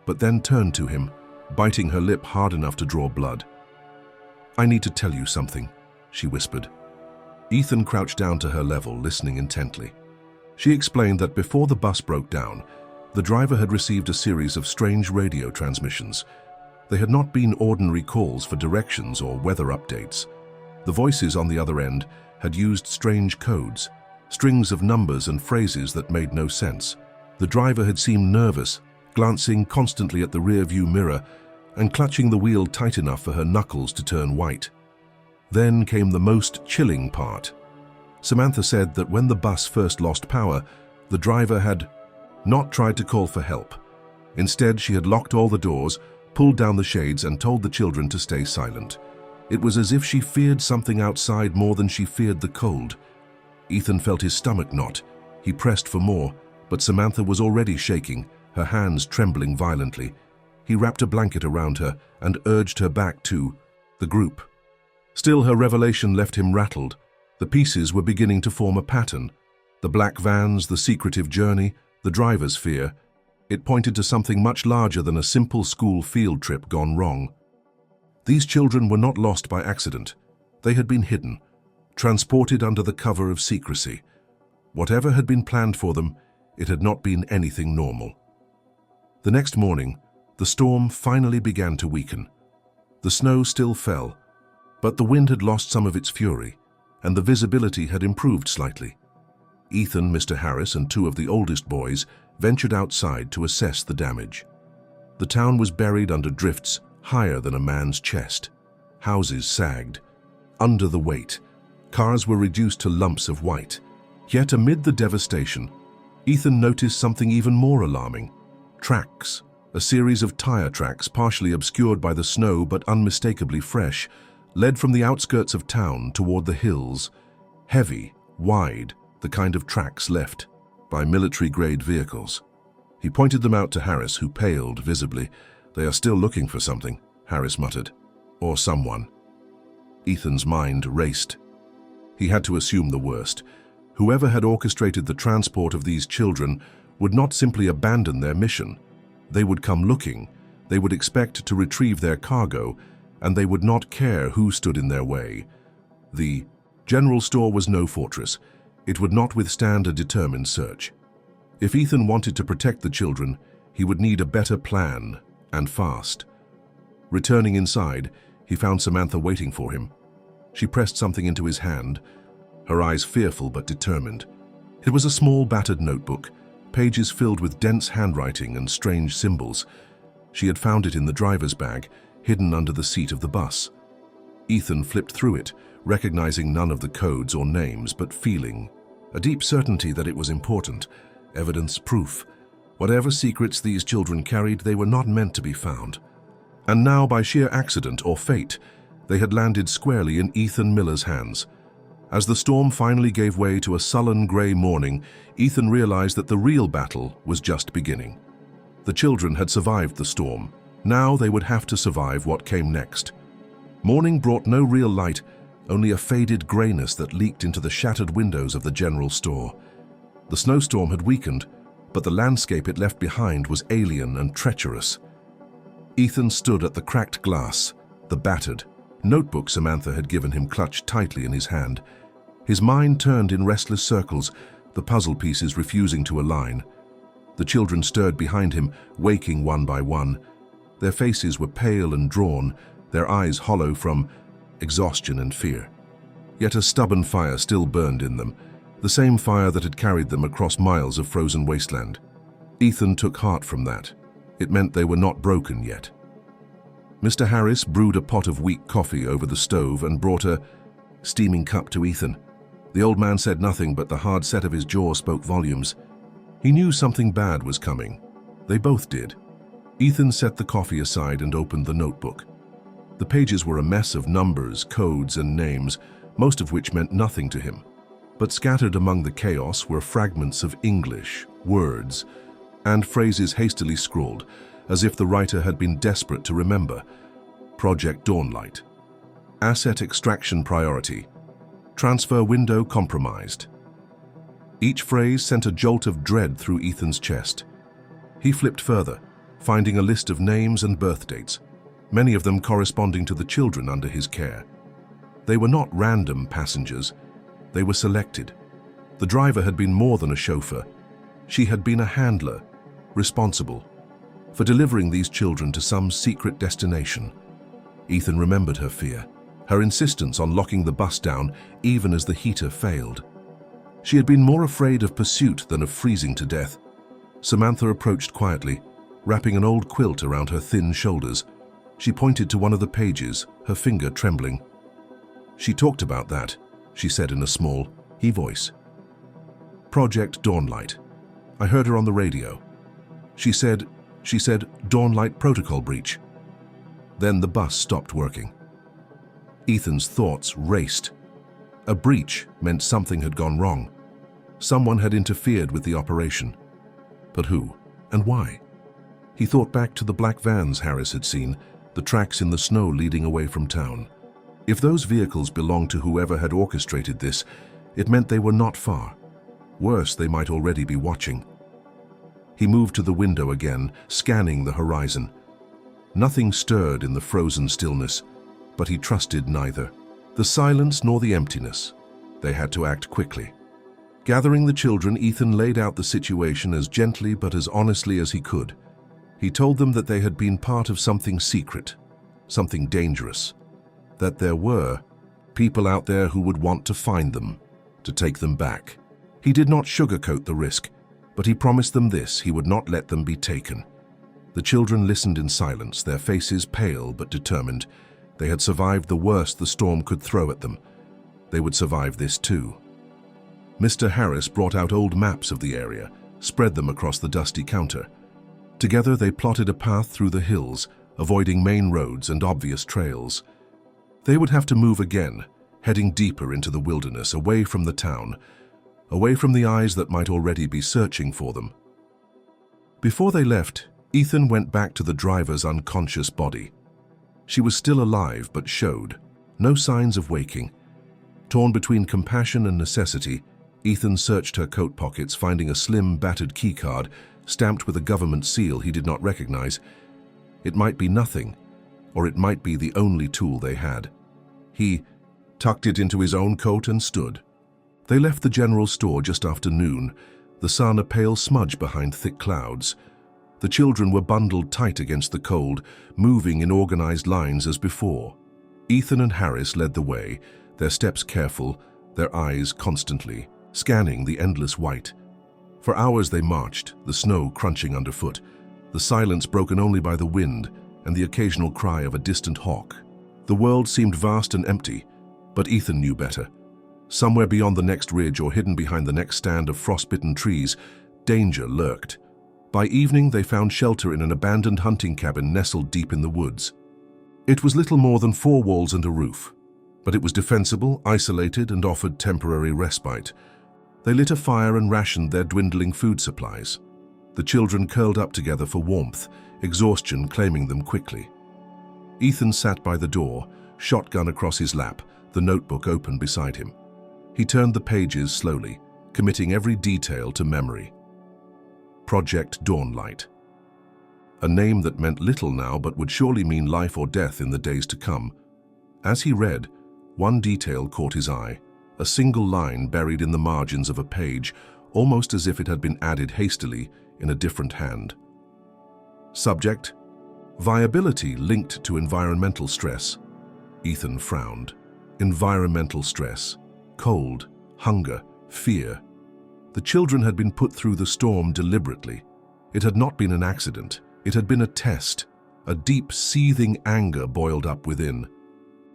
Speaker 1: but then turned to him, biting her lip hard enough to draw blood. "I need to tell you something," she whispered. Ethan crouched down to her level, listening intently. She explained that before the bus broke down, the driver had received a series of strange radio transmissions. They had not been ordinary calls for directions or weather updates. The voices on the other end had used strange codes, strings of numbers and phrases that made no sense. The driver had seemed nervous, glancing constantly at the rear-view mirror and clutching the wheel tight enough for her knuckles to turn white. Then came the most chilling part. Samantha said that when the bus first lost power, the driver had not tried to call for help. Instead, she had locked all the doors, pulled down the shades and told the children to stay silent. It was as if she feared something outside more than she feared the cold. Ethan felt his stomach knot. He pressed for more, but Samantha was already shaking, her hands trembling violently. He wrapped a blanket around her and urged her back to the group. Still, her revelation left him rattled. The pieces were beginning to form a pattern. The black vans, the secretive journey, the driver's fear. It pointed to something much larger than a simple school field trip gone wrong. These children were not lost by accident. They had been hidden, transported under the cover of secrecy. Whatever had been planned for them, it had not been anything normal. The next morning, the storm finally began to weaken. The snow still fell, but the wind had lost some of its fury, and the visibility had improved slightly. Ethan, Mr. Harris, and two of the oldest boys ventured outside to assess the damage. The town was buried under drifts higher than a man's chest. Houses sagged under the weight. Cars were reduced to lumps of white. Yet amid the devastation, Ethan noticed something even more alarming. Tracks, a series of tire tracks partially obscured by the snow but unmistakably fresh, led from the outskirts of town toward the hills. Heavy, wide, the kind of tracks left by military-grade vehicles. He pointed them out to Harris, who paled visibly. "They are still looking for something," Harris muttered. "Or someone." Ethan's mind raced. He had to assume the worst. Whoever had orchestrated the transport of these children would not simply abandon their mission. They would come looking, they would expect to retrieve their cargo, and they would not care who stood in their way. The general store was no fortress. It would not withstand a determined search. If Ethan wanted to protect the children, he would need a better plan, and fast. Returning inside, he found Samantha waiting for him. She pressed something into his hand, her eyes fearful but determined. It was a small, battered notebook, pages filled with dense handwriting and strange symbols. She had found it in the driver's bag, hidden under the seat of the bus. Ethan flipped through it, recognizing none of the codes or names, but feeling a deep certainty that it was important. Evidence, proof. Whatever secrets these children carried, they were not meant to be found. And now, by sheer accident or fate, they had landed squarely in Ethan Miller's hands. As the storm finally gave way to a sullen gray morning, Ethan realized that the real battle was just beginning. The children had survived the storm. Now they would have to survive what came next. Morning brought no real light, only a faded grayness that leaked into the shattered windows of the general store. The snowstorm had weakened, but the landscape it left behind was alien and treacherous. Ethan stood at the cracked glass, the battered notebook Samantha had given him clutched tightly in his hand. His mind turned in restless circles, the puzzle pieces refusing to align. The children stirred behind him, waking one by one. Their faces were pale and drawn, their eyes hollow from exhaustion and fear. Yet a stubborn fire still burned in them, the same fire that had carried them across miles of frozen wasteland. Ethan took heart from that. It meant they were not broken yet. Mr. Harris brewed a pot of weak coffee over the stove and brought a steaming cup to Ethan. The old man said nothing, but the hard set of his jaw spoke volumes. He knew something bad was coming. They both did. Ethan set the coffee aside and opened the notebook. The pages were a mess of numbers, codes, and names, most of which meant nothing to him. But scattered among the chaos were fragments of English, words, and phrases hastily scrawled, as if the writer had been desperate to remember. Project Dawnlight. Asset extraction priority. Transfer window compromised. Each phrase sent a jolt of dread through Ethan's chest. He flipped further, finding a list of names and birth dates, many of them corresponding to the children under his care. They were not random passengers. They were selected. The driver had been more than a chauffeur. She had been a handler, responsible for delivering these children to some secret destination. Ethan remembered her fear, her insistence on locking the bus down even as the heater failed. She had been more afraid of pursuit than of freezing to death. Samantha approached quietly, wrapping an old quilt around her thin shoulders. She pointed to one of the pages, her finger trembling. "She talked about that," she said in a small, voice. "Project Dawnlight. I heard her on the radio. She said, Dawnlight protocol breach. Then the bus stopped working. Ethan's thoughts raced. A breach meant something had gone wrong. Someone had interfered with the operation. But who and why? He thought back to the black vans Harris had seen, the tracks in the snow leading away from town. If those vehicles belonged to whoever had orchestrated this, it meant they were not far. Worse, they might already be watching. He moved to the window again, scanning the horizon. Nothing stirred in the frozen stillness, but he trusted neither the silence nor the emptiness. They had to act quickly. Gathering the children, Ethan laid out the situation as gently but as honestly as he could. He told them that they had been part of something secret, something dangerous, that there were people out there who would want to find them, to take them back. He did not sugarcoat the risk, but he promised them this: he would not let them be taken. The children listened in silence, their faces pale but determined. They had survived the worst the storm could throw at them. They would survive this too. Mr. Harris brought out old maps of the area, spread them across the dusty counter. Together they plotted a path through the hills, avoiding main roads and obvious trails. They would have to move again, heading deeper into the wilderness, away from the town, away from the eyes that might already be searching for them. Before they left, Ethan went back to the driver's unconscious body. She was still alive but showed no signs of waking. Torn between compassion and necessity, Ethan searched her coat pockets, finding a slim, battered keycard stamped with a government seal he did not recognize. It might be nothing, or it might be the only tool they had. He tucked it into his own coat and stood. They left the general store just after noon, the sun a pale smudge behind thick clouds. The children were bundled tight against the cold, moving in organized lines as before. Ethan and Harris led the way, their steps careful, their eyes constantly scanning the endless white. For hours they marched, the snow crunching underfoot, the silence broken only by the wind and the occasional cry of a distant hawk. The world seemed vast and empty, but Ethan knew better. Somewhere beyond the next ridge or hidden behind the next stand of frostbitten trees, danger lurked. By evening they found shelter in an abandoned hunting cabin nestled deep in the woods. It was little more than 4 walls and a roof, but it was defensible, isolated, and offered temporary respite. They lit a fire and rationed their dwindling food supplies. The children curled up together for warmth, exhaustion claiming them quickly. Ethan sat by the door, shotgun across his lap, the notebook open beside him. He turned the pages slowly, committing every detail to memory. Project Dawnlight. A name that meant little now but would surely mean life or death in the days to come. As he read, one detail caught his eye, a single line buried in the margins of a page, almost as if it had been added hastily in a different hand. Subject: viability linked to environmental stress. Ethan frowned. Environmental stress. Cold, hunger, fear. The children had been put through the storm deliberately. It had not been an accident. It had been a test. A deep, seething anger boiled up within.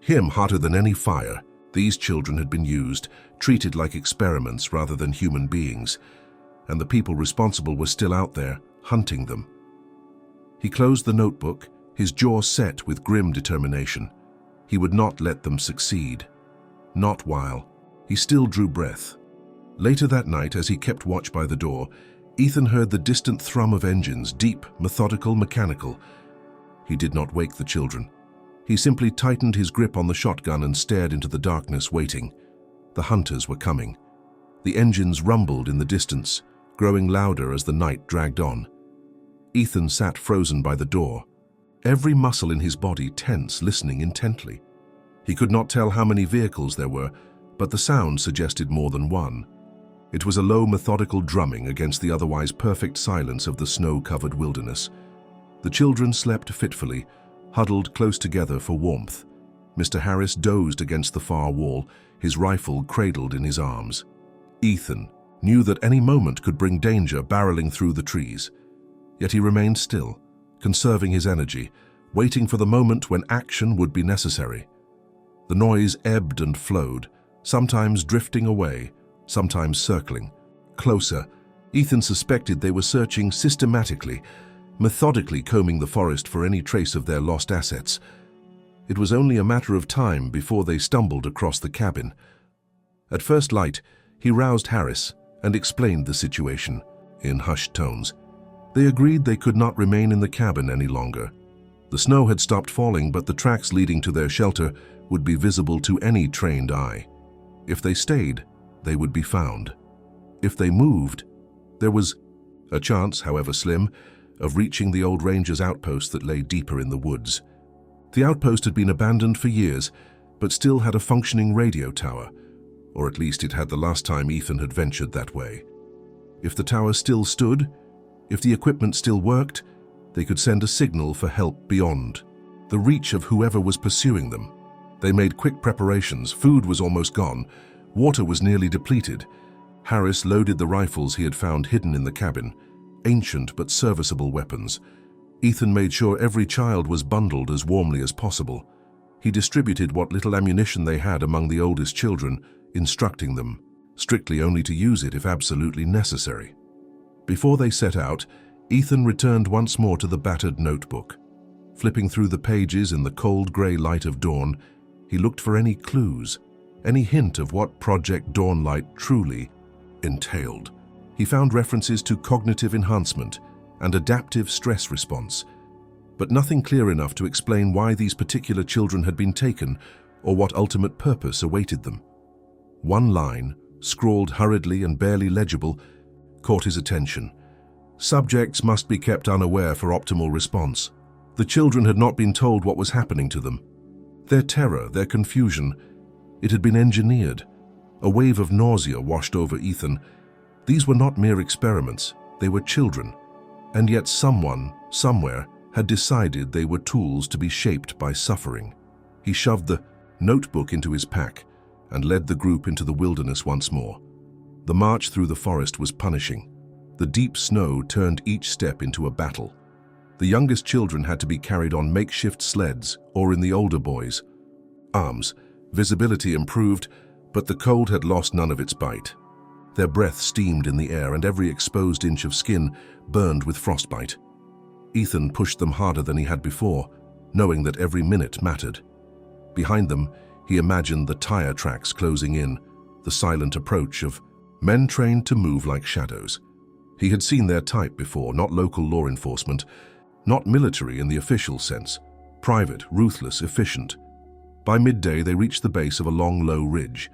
Speaker 1: Him hotter than any fire, these children had been used, treated like experiments rather than human beings, and the people responsible were still out there, hunting them. He closed the notebook, his jaw set with grim determination. He would not let them succeed. Not while. He still drew breath. Later that night, as he kept watch by the door, Ethan heard the distant thrum of engines, deep, methodical, mechanical. He did not wake the children. He simply tightened his grip on the shotgun and stared into the darkness, waiting. The hunters were coming. The engines rumbled in the distance, growing louder as the night dragged on. Ethan sat frozen by the door, every muscle in his body tense, listening intently. He could not tell how many vehicles there were, but the sound suggested more than one. It was a low, methodical drumming against the otherwise perfect silence of the snow-covered wilderness. The children slept fitfully, huddled close together for warmth. Mr. Harris dozed against the far wall, his rifle cradled in his arms. Ethan knew that any moment could bring danger barreling through the trees. Yet he remained still, conserving his energy, waiting for the moment when action would be necessary. The noise ebbed and flowed, sometimes drifting away, sometimes circling. Closer, Ethan suspected they were searching systematically, methodically combing the forest for any trace of their lost assets. It was only a matter of time before they stumbled across the cabin. At first light, he roused Harris and explained the situation in hushed tones. They agreed they could not remain in the cabin any longer. The snow had stopped falling, but the tracks leading to their shelter would be visible to any trained eye. If they stayed, they would be found. If they moved, there was a chance, however slim, of reaching the old ranger's outpost that lay deeper in the woods. The outpost had been abandoned for years, but still had a functioning radio tower, or at least it had the last time Ethan had ventured that way. If the tower still stood, if the equipment still worked, they could send a signal for help beyond the reach of whoever was pursuing them. They made quick preparations. Food was almost gone. Water was nearly depleted. Harris loaded the rifles he had found hidden in the cabin, ancient but serviceable weapons. Ethan made sure every child was bundled as warmly as possible. He distributed what little ammunition they had among the oldest children, instructing them strictly only to use it if absolutely necessary. Before they set out, Ethan returned once more to the battered notebook. Flipping through the pages in the cold grey light of dawn, he looked for any clues, any hint of what Project Dawnlight truly entailed. He found references to cognitive enhancement and adaptive stress response, but nothing clear enough to explain why these particular children had been taken or what ultimate purpose awaited them. One line, scrawled hurriedly and barely legible, caught his attention. Subjects must be kept unaware for optimal response. The children had not been told what was happening to them. Their terror, their confusion, it had been engineered. A wave of nausea washed over Ethan. These were not mere experiments, they were children. And yet someone, somewhere, had decided they were tools to be shaped by suffering. He shoved the notebook into his pack and led the group into the wilderness once more. The march through the forest was punishing. The deep snow turned each step into a battle. The youngest children had to be carried on makeshift sleds or in the older boys' arms. Visibility improved, but the cold had lost none of its bite. Their breath steamed in the air and every exposed inch of skin burned with frostbite. Ethan pushed them harder than he had before, knowing that every minute mattered. Behind them, he imagined the tire tracks closing in, the silent approach of men trained to move like shadows. He had seen their type before, not local law enforcement, not military in the official sense, private, ruthless, efficient. By midday, they reached the base of a long, low ridge.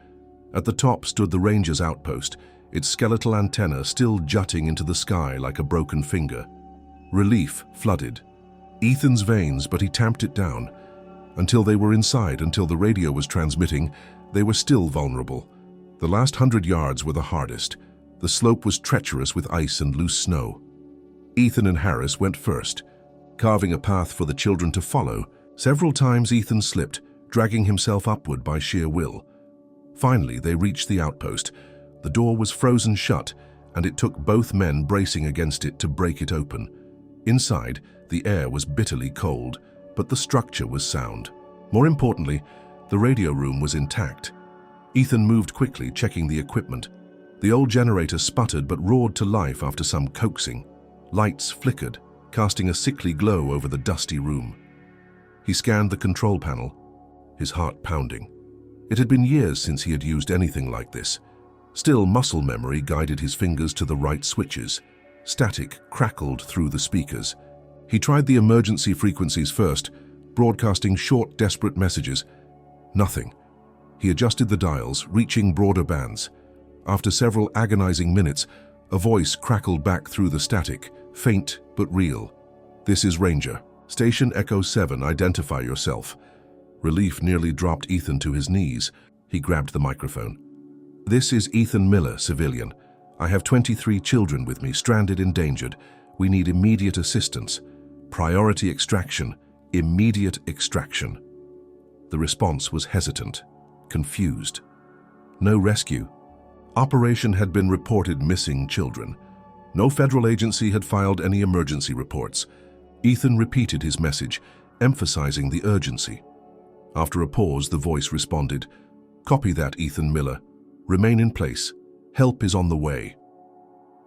Speaker 1: At the top stood the ranger's outpost, its skeletal antenna still jutting into the sky like a broken finger. Relief flooded Ethan's veins, but he tamped it down. Until they were inside, until the radio was transmitting, they were still vulnerable. The last 100 yards were the hardest. The slope was treacherous with ice and loose snow. Ethan and Harris went first, carving a path for the children to follow. Several times Ethan slipped, dragging himself upward by sheer will. Finally, they reached the outpost. The door was frozen shut, and it took both men bracing against it to break it open. Inside, the air was bitterly cold, but the structure was sound. More importantly, the radio room was intact. Ethan moved quickly, checking the equipment. The old generator sputtered but roared to life after some coaxing. Lights flickered, casting a sickly glow over the dusty room. He scanned the control panel, his heart pounding. It had been years since he had used anything like this. Still, muscle memory guided his fingers to the right switches. Static crackled through the speakers. He tried the emergency frequencies first, broadcasting short, desperate messages. Nothing. He adjusted the dials, reaching broader bands. After several agonizing minutes, a voice crackled back through the static, faint but real. "This is Ranger. Station Echo 7, identify yourself." Relief nearly dropped Ethan to his knees. He grabbed the microphone. "This is Ethan Miller, civilian. I have 23 children with me, stranded, endangered. We need immediate assistance. Priority extraction. Immediate extraction." The response was hesitant, confused. No rescue. Operation had been reported missing children. No federal agency had filed any emergency reports. Ethan repeated his message, emphasizing the urgency. After a pause, the voice responded, "Copy that, Ethan Miller. Remain in place. Help is on the way."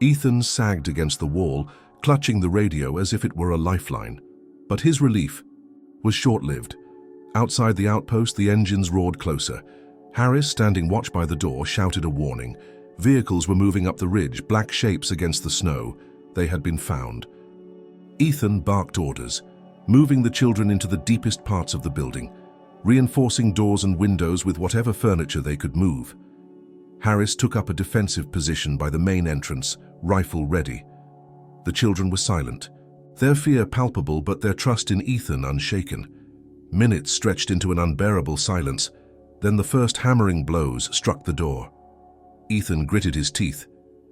Speaker 1: Ethan sagged against the wall, clutching the radio as if it were a lifeline. But his relief was short-lived. Outside the outpost, the engines roared closer. Harris, standing watch by the door, shouted a warning. Vehicles were moving up the ridge, black shapes against the snow. They had been found. Ethan barked orders, moving the children into the deepest parts of the building, reinforcing doors and windows with whatever furniture they could move. Harris took up a defensive position by the main entrance, rifle ready. The children were silent, their fear palpable but their trust in Ethan unshaken. Minutes stretched into an unbearable silence, then the first hammering blows struck the door. Ethan gritted his teeth.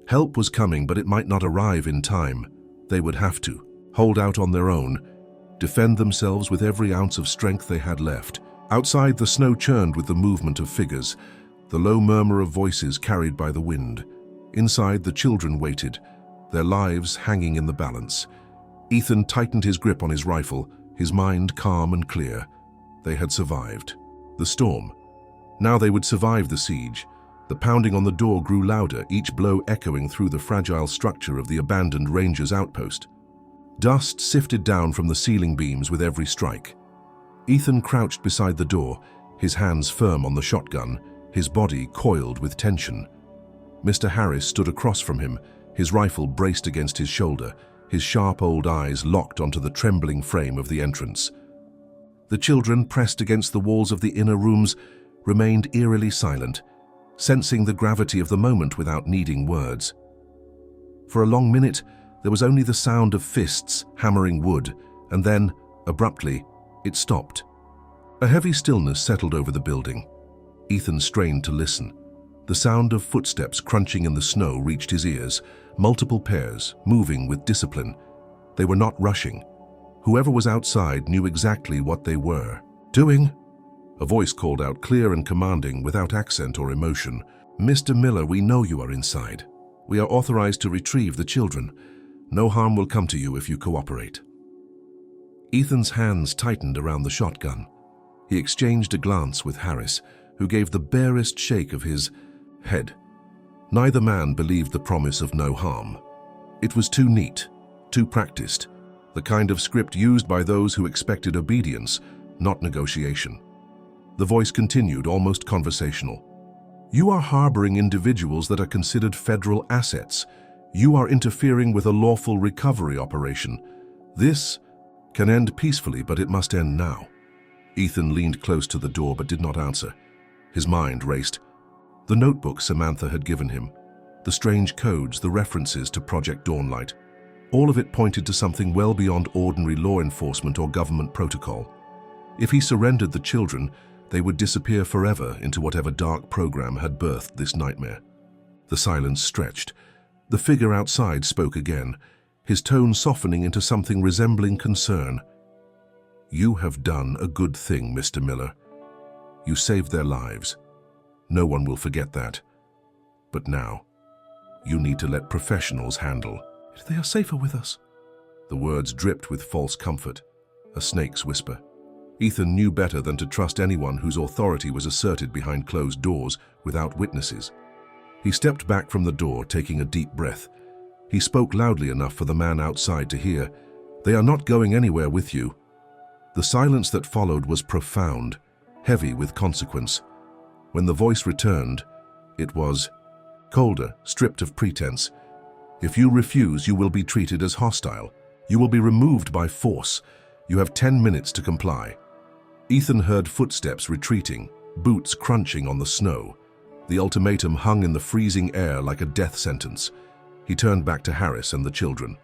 Speaker 1: Help was coming, but it might not arrive in time. They would have to hold out on their own, defend themselves with every ounce of strength they had left. Outside, the snow churned with the movement of figures, the low murmur of voices carried by the wind. Inside, the children waited, their lives hanging in the balance. Ethan tightened his grip on his rifle, his mind calm and clear. They had survived the storm. Now they would survive the siege. The pounding on the door grew louder, each blow echoing through the fragile structure of the abandoned Rangers' outpost. Dust sifted down from the ceiling beams with every strike. Ethan crouched beside the door, his hands firm on the shotgun, his body coiled with tension. Mr. Harris stood across from him, his rifle braced against his shoulder, his sharp old eyes locked onto the trembling frame of the entrance. The children, pressed against the walls of the inner rooms, remained eerily silent, sensing the gravity of the moment without needing words. For a long minute, there was only the sound of fists hammering wood, and then, abruptly, it stopped. A heavy stillness settled over the building. Ethan strained to listen. The sound of footsteps crunching in the snow reached his ears, multiple pairs, moving with discipline. They were not rushing. Whoever was outside knew exactly what they were doing. A voice called out, clear and commanding, without accent or emotion. "Mr. Miller, we know you are inside. We are authorized to retrieve the children. No harm will come to you if you cooperate." Ethan's hands tightened around the shotgun. He exchanged a glance with Harris, who gave the barest shake of his head. Neither man believed the promise of no harm. It was too neat, too practiced, the kind of script used by those who expected obedience, not negotiation. The voice continued, almost conversational. "You are harboring individuals that are considered federal assets. You are interfering with a lawful recovery operation. This can end peacefully, but it must end now." Ethan leaned close to the door but did not answer. His mind raced. The notebook Samantha had given him, the strange codes, the references to Project Dawnlight, all of it pointed to something well beyond ordinary law enforcement or government protocol. If he surrendered the children, they would disappear forever into whatever dark program had birthed this nightmare. The silence stretched. The figure outside spoke again, his tone softening into something resembling concern. "You have done a good thing, Mr. Miller. You saved their lives. No one will forget that. But now, you need to let professionals handle." "They are safer with us." The words dripped with false comfort, a snake's whisper. Ethan knew better than to trust anyone whose authority was asserted behind closed doors without witnesses. He stepped back from the door, taking a deep breath. He spoke loudly enough for the man outside to hear. "They are not going anywhere with you." The silence that followed was profound, heavy with consequence. When the voice returned, it was colder, stripped of pretense. "If you refuse, you will be treated as hostile. You will be removed by force. You have 10 minutes to comply." Ethan heard footsteps retreating, boots crunching on the snow. The ultimatum hung in the freezing air like a death sentence. He turned back to Harris and the children.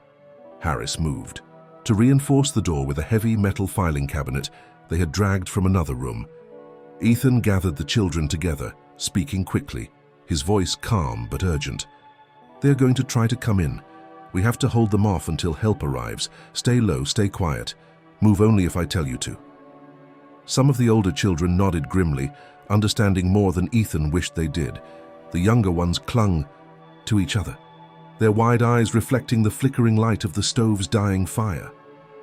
Speaker 1: Harris moved. To reinforce the door with a heavy metal filing cabinet they had dragged from another room. Ethan gathered the children together, speaking quickly, his voice calm but urgent. "They are going to try to come in. We have to hold them off until help arrives. Stay low, stay quiet. Move only if I tell you to." Some of the older children nodded grimly, understanding more than Ethan wished they did. The younger ones clung to each other, their wide eyes reflecting the flickering light of the stove's dying fire.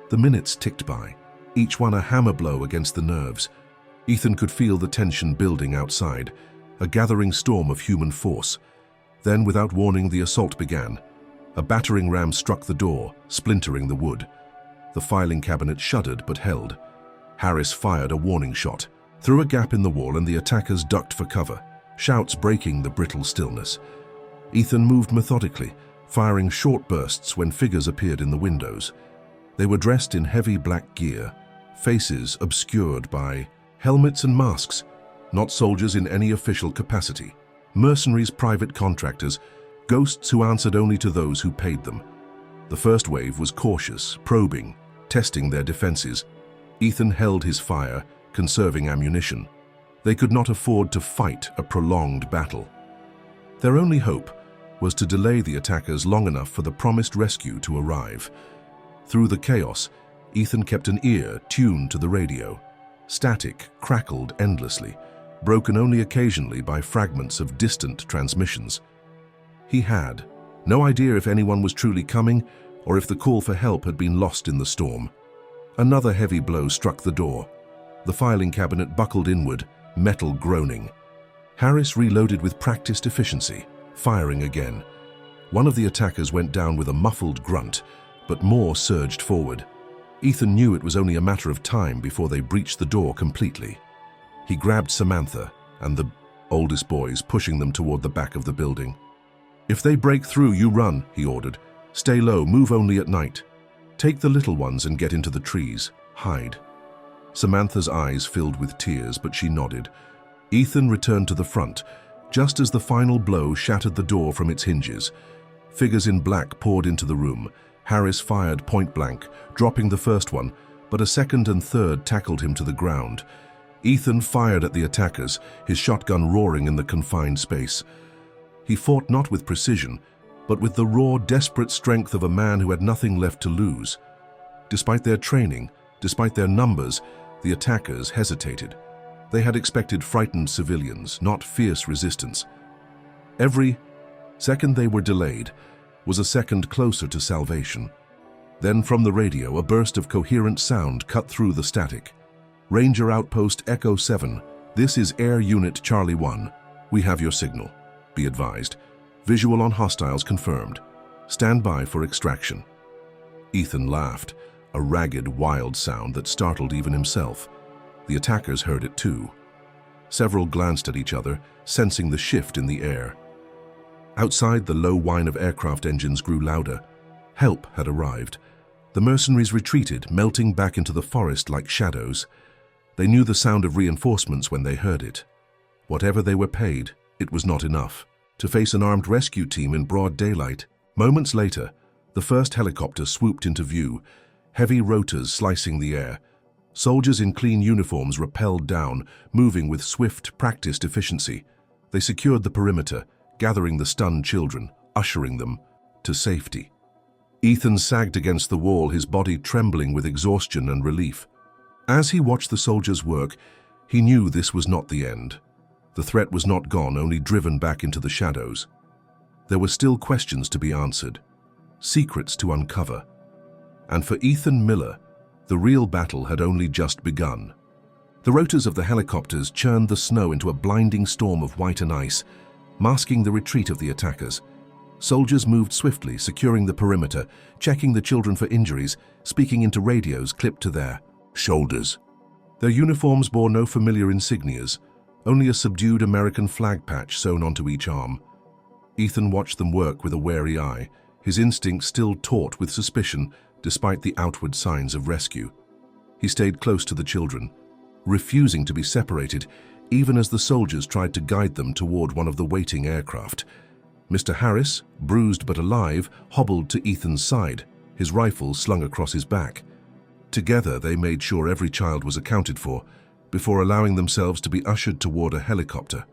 Speaker 1: The minutes ticked by, each one a hammer blow against the nerves. Ethan could feel the tension building outside, a gathering storm of human force. Then, without warning, the assault began. A battering ram struck the door, splintering the wood. The filing cabinet shuddered but held. Harris fired a warning shot, through a gap in the wall, and the attackers ducked for cover, shouts breaking the brittle stillness. Ethan moved methodically, firing short bursts when figures appeared in the windows. They were dressed in heavy black gear, faces obscured by helmets and masks, not soldiers in any official capacity. Mercenaries, private contractors, ghosts who answered only to those who paid them. The first wave was cautious, probing, testing their defenses. Ethan held his fire, conserving ammunition. They could not afford to fight a prolonged battle. Their only hope was to delay the attackers long enough for the promised rescue to arrive. Through the chaos, Ethan kept an ear tuned to the radio. Static crackled endlessly, broken only occasionally by fragments of distant transmissions. He had no idea if anyone was truly coming or if the call for help had been lost in the storm. Another heavy blow struck the door. The filing cabinet buckled inward, metal groaning. Harris reloaded with practiced efficiency, firing again. One of the attackers went down with a muffled grunt, but more surged forward. Ethan knew it was only a matter of time before they breached the door completely. He grabbed Samantha and the oldest boys, pushing them toward the back of the building. "If they break through, you run," he ordered. "Stay low, move only at night. Take the little ones and get into the trees. Hide." Samantha's eyes filled with tears, but she nodded. Ethan returned to the front, just as the final blow shattered the door from its hinges. Figures in black poured into the room. Harris fired point blank, dropping the first one, but a second and third tackled him to the ground. Ethan fired at the attackers, his shotgun roaring in the confined space. He fought not with precision, but with the raw, desperate strength of a man who had nothing left to lose. Despite their training, despite their numbers, the attackers hesitated. They had expected frightened civilians, not fierce resistance. Every second they were delayed was a second closer to salvation. Then from the radio, a burst of coherent sound cut through the static. "Ranger Outpost Echo 7, this is Air Unit Charlie 1. We have your signal. Be advised. Visual on hostiles confirmed. Stand by for extraction." Ethan laughed, a ragged, wild sound that startled even himself. The attackers heard it too. Several glanced at each other, sensing the shift in the air. Outside, the low whine of aircraft engines grew louder. Help had arrived. The mercenaries retreated, melting back into the forest like shadows. They knew the sound of reinforcements when they heard it. Whatever they were paid, it was not enough to face an armed rescue team in broad daylight. Moments later, the first helicopter swooped into view, heavy rotors slicing the air. Soldiers in clean uniforms rappelled down, moving with swift, practiced efficiency. They secured the perimeter, gathering the stunned children, ushering them to safety. Ethan sagged against the wall, his body trembling with exhaustion and relief. As he watched the soldiers work, he knew this was not the end. The threat was not gone, only driven back into the shadows. There were still questions to be answered, secrets to uncover. And for Ethan Miller, the real battle had only just begun. The rotors of the helicopters churned the snow into a blinding storm of white and ice, masking the retreat of the attackers. Soldiers moved swiftly, securing the perimeter, checking the children for injuries, speaking into radios clipped to their shoulders. Their uniforms bore no familiar insignias, only a subdued American flag patch sewn onto each arm. Ethan watched them work with a wary eye, his instincts still taut with suspicion despite the outward signs of rescue. He stayed close to the children, refusing to be separated, even as the soldiers tried to guide them toward one of the waiting aircraft. Mr. Harris, bruised but alive, hobbled to Ethan's side, his rifle slung across his back. Together they made sure every child was accounted for, before allowing themselves to be ushered toward a helicopter.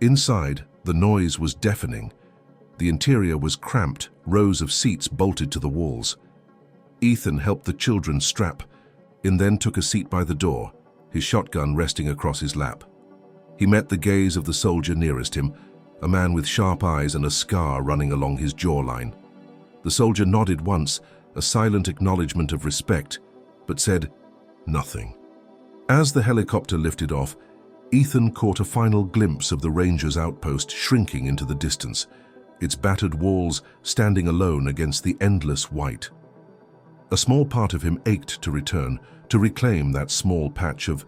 Speaker 1: Inside, the noise was deafening. The interior was cramped, rows of seats bolted to the walls. Ethan helped the children strap, and then took a seat by the door, his shotgun resting across his lap. He met the gaze of the soldier nearest him, a man with sharp eyes and a scar running along his jawline. The soldier nodded once, a silent acknowledgement of respect, but said nothing. As the helicopter lifted off, Ethan caught a final glimpse of the Rangers' outpost shrinking into the distance. its battered walls standing alone against the endless white. A small part of him ached to return, to reclaim that small patch of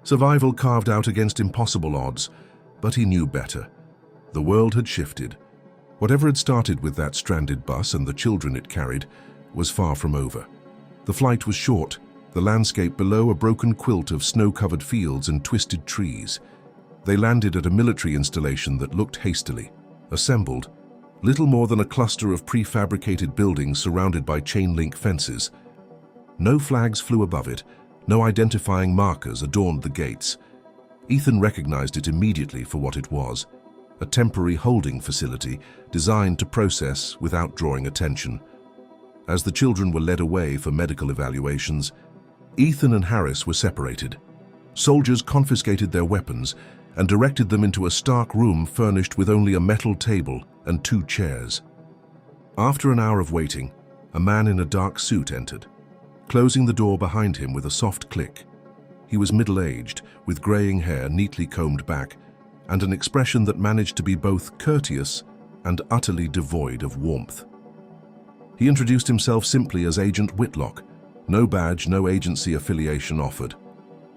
Speaker 1: survival carved out against impossible odds, but he knew better. The world had shifted. Whatever had started with that stranded bus and the children it carried was far from over. The flight was short, the landscape below a broken quilt of snow-covered fields and twisted trees. They landed at a military installation that looked hastily assembled, little more than a cluster of prefabricated buildings surrounded by chain-link fences. No flags flew above it, no identifying markers adorned the gates. Ethan recognized it immediately for what it was, a temporary holding facility designed to process without drawing attention. As the children were led away for medical evaluations, Ethan and Harris were separated. Soldiers confiscated their weapons and directed them into a stark room furnished with only a metal table and 2 chairs. After an hour of waiting, a man in a dark suit entered, closing the door behind him with a soft click. He was middle-aged, with graying hair neatly combed back, and an expression that managed to be both courteous and utterly devoid of warmth. He introduced himself simply as Agent Whitlock, no badge, no agency affiliation offered.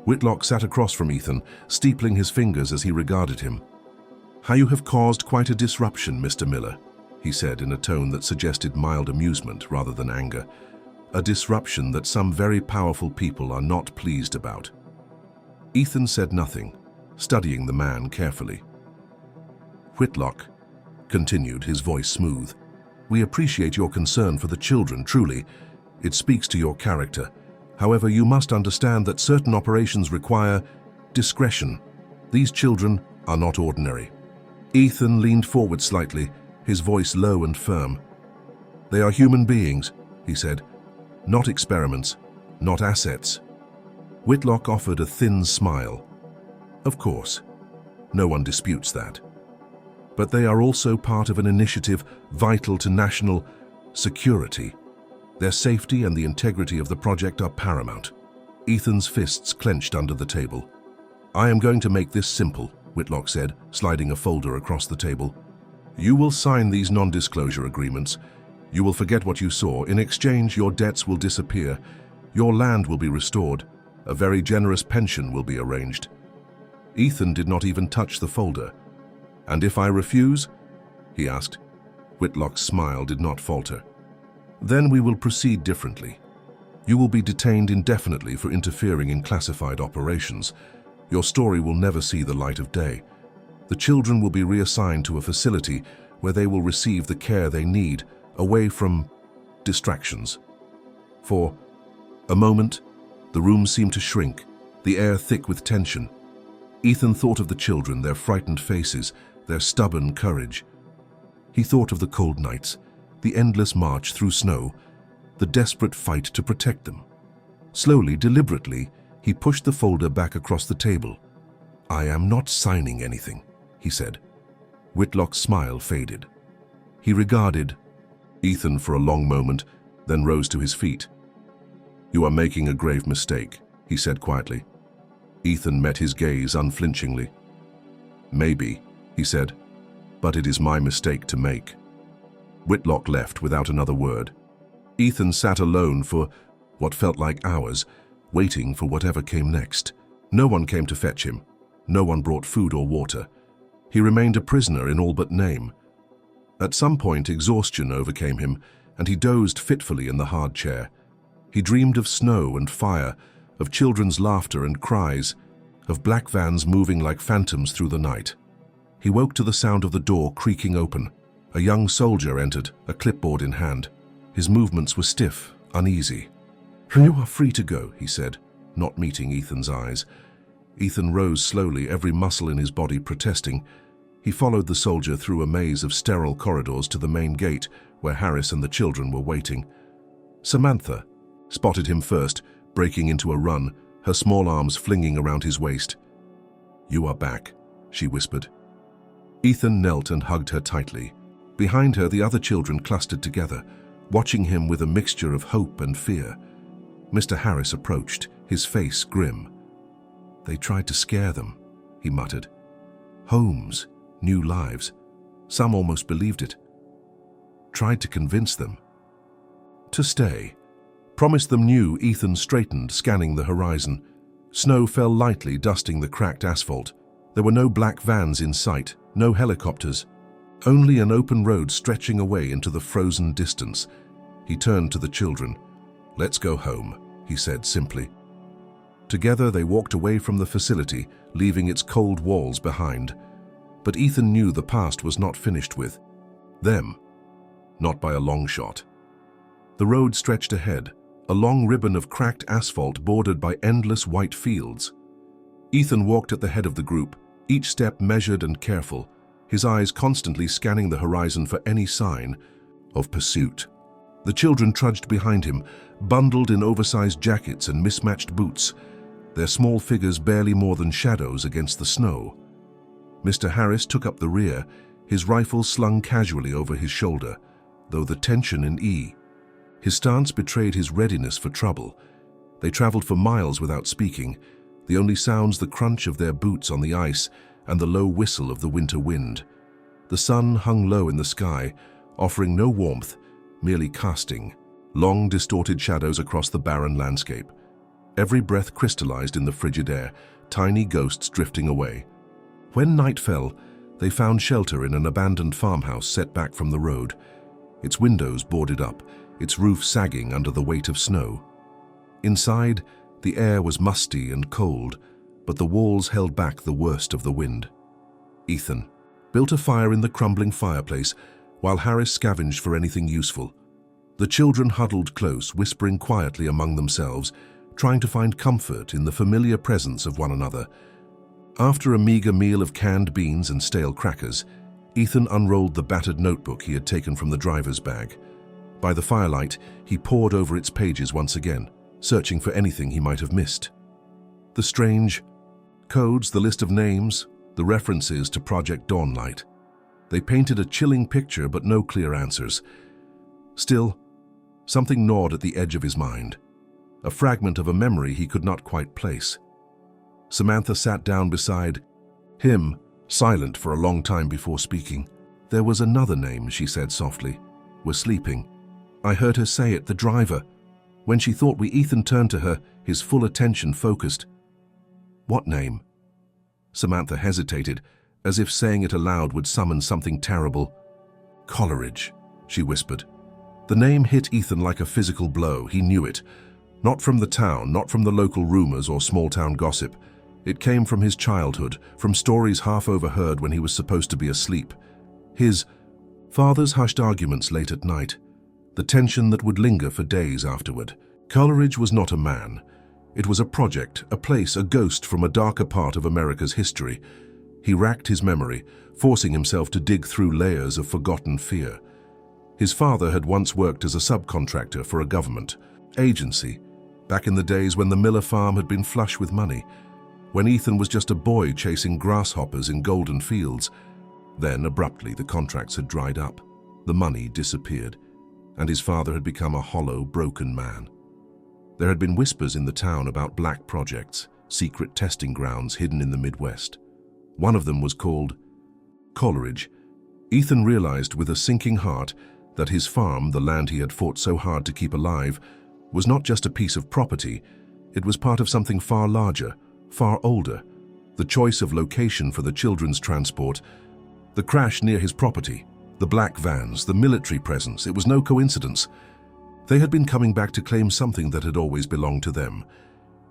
Speaker 1: Whitlock sat across from Ethan, steepling his fingers as he regarded him. "How you have caused quite a disruption, Mr. Miller," he said in a tone that suggested mild amusement rather than anger. "A disruption that some very powerful people are not pleased about." Ethan said nothing, studying the man carefully. "Whitlock," continued, his voice smooth, "we appreciate your concern for the children, truly. It speaks to your character. However, you must understand that certain operations require discretion. These children are not ordinary." Ethan leaned forward slightly, his voice low and firm. "They are human beings," he said, "not experiments, not assets." Whitlock offered a thin smile. "Of course, no one disputes that. But they are also part of an initiative vital to national security. Their safety and the integrity of the project are paramount." Ethan's fists clenched under the table. "I am going to make this simple," Whitlock said, sliding a folder across the table. "You will sign these non-disclosure agreements. You will forget what you saw. In exchange, your debts will disappear. Your land will be restored. A very generous pension will be arranged." Ethan did not even touch the folder. "And if I refuse?" he asked. Whitlock's smile did not falter. "Then we will proceed differently. You will be detained indefinitely for interfering in classified operations. Your story will never see the light of day. The children will be reassigned to a facility where they will receive the care they need, away from distractions." For a moment, the room seemed to shrink, the air thick with tension. Ethan thought of the children, their frightened faces, their stubborn courage. He thought of the cold nights, the endless march through snow, the desperate fight to protect them. Slowly, deliberately, he pushed the folder back across the table. "I am not signing anything," he said. Whitlock's smile faded. He regarded Ethan for a long moment, then rose to his feet. "You are making a grave mistake," he said quietly. Ethan met his gaze unflinchingly. "Maybe," he said, "but it is my mistake to make." Whitlock left without another word. Ethan sat alone for what felt like hours, waiting for whatever came next. No one came to fetch him. No one brought food or water. He remained a prisoner in all but name. At some point, exhaustion overcame him, and he dozed fitfully in the hard chair. He dreamed of snow and fire, of children's laughter and cries, of black vans moving like phantoms through the night. He woke to the sound of the door creaking open. A young soldier entered, a clipboard in hand. His movements were stiff, uneasy. "You are free to go," he said, not meeting Ethan's eyes. Ethan rose slowly, every muscle in his body protesting. He followed the soldier through a maze of sterile corridors to the main gate, where Harris and the children were waiting. Samantha spotted him first, breaking into a run, her small arms flinging around his waist. "You are back," she whispered. Ethan knelt and hugged her tightly. Behind her, the other children clustered together, watching him with a mixture of hope and fear. Mr. Harris approached, his face grim. "They tried to scare them," he muttered. "Homes, new lives. Some almost believed it. tried to convince them to stay. Promised them new. Ethan straightened, scanning the horizon. Snow fell lightly, dusting the cracked asphalt. There were no black vans in sight, no helicopters. Only an open road stretching away into the frozen distance. He turned to the children. "Let's go home," he said simply. Together they walked away from the facility, leaving its cold walls behind. But Ethan knew the past was not finished with them. Not by a long shot. The road stretched ahead, a long ribbon of cracked asphalt bordered by endless white fields. Ethan walked at the head of the group, each step measured and careful, his eyes constantly scanning the horizon for any sign of pursuit. The children trudged behind him, bundled in oversized jackets and mismatched boots, their small figures barely more than shadows against the snow. Mr. Harris took up the rear, his rifle slung casually over his shoulder, though the tension in his stance betrayed his readiness for trouble. They traveled for miles without speaking, the only sounds the crunch of their boots on the ice and the low whistle of the winter wind. The sun hung low in the sky, offering no warmth, merely casting long, distorted shadows across the barren landscape. Every breath crystallized in the frigid air, tiny ghosts drifting away. When night fell, they found shelter in an abandoned farmhouse set back from the road, its windows boarded up, its roof sagging under the weight of snow. Inside, the air was musty and cold, but the walls held back the worst of the wind. Ethan built a fire in the crumbling fireplace, while Harris scavenged for anything useful. The children huddled close, whispering quietly among themselves, trying to find comfort in the familiar presence of one another. After a meager meal of canned beans and stale crackers, Ethan unrolled the battered notebook he had taken from the driver's bag. By the firelight, he pored over its pages once again, searching for anything he might have missed. The strange codes, the list of names, the references to Project Dawnlight. They painted a chilling picture, but no clear answers. Still, something gnawed at the edge of his mind, a fragment of a memory he could not quite place. Samantha sat down beside him, silent for a long time before speaking. "There was another name," she said softly. "We're sleeping. I heard her say it, the driver." When she thought Ethan turned to her, his full attention focused. "What name?" Samantha hesitated, as if saying it aloud would summon something terrible. "Coleridge," she whispered. The name hit Ethan like a physical blow. He knew it. Not from the town, not from the local rumors or small-town gossip. It came from his childhood, from stories half overheard when he was supposed to be asleep. His father's hushed arguments late at night, the tension that would linger for days afterward. Coleridge was not a man. It was a project, a place, a ghost from a darker part of America's history. He racked his memory, forcing himself to dig through layers of forgotten fear. His father had once worked as a subcontractor for a government agency, back in the days when the Miller farm had been flush with money, when Ethan was just a boy chasing grasshoppers in golden fields. Then, abruptly, the contracts had dried up, the money disappeared, and his father had become a hollow, broken man. There had been whispers in the town about black projects, secret testing grounds hidden in the Midwest. One of them was called Coleridge. Ethan realized with a sinking heart that his farm, the land he had fought so hard to keep alive, was not just a piece of property. It was part of something far larger, far older. The choice of location for the children's transport, the crash near his property, the black vans, the military presence, it was no coincidence. They had been coming back to claim something that had always belonged to them.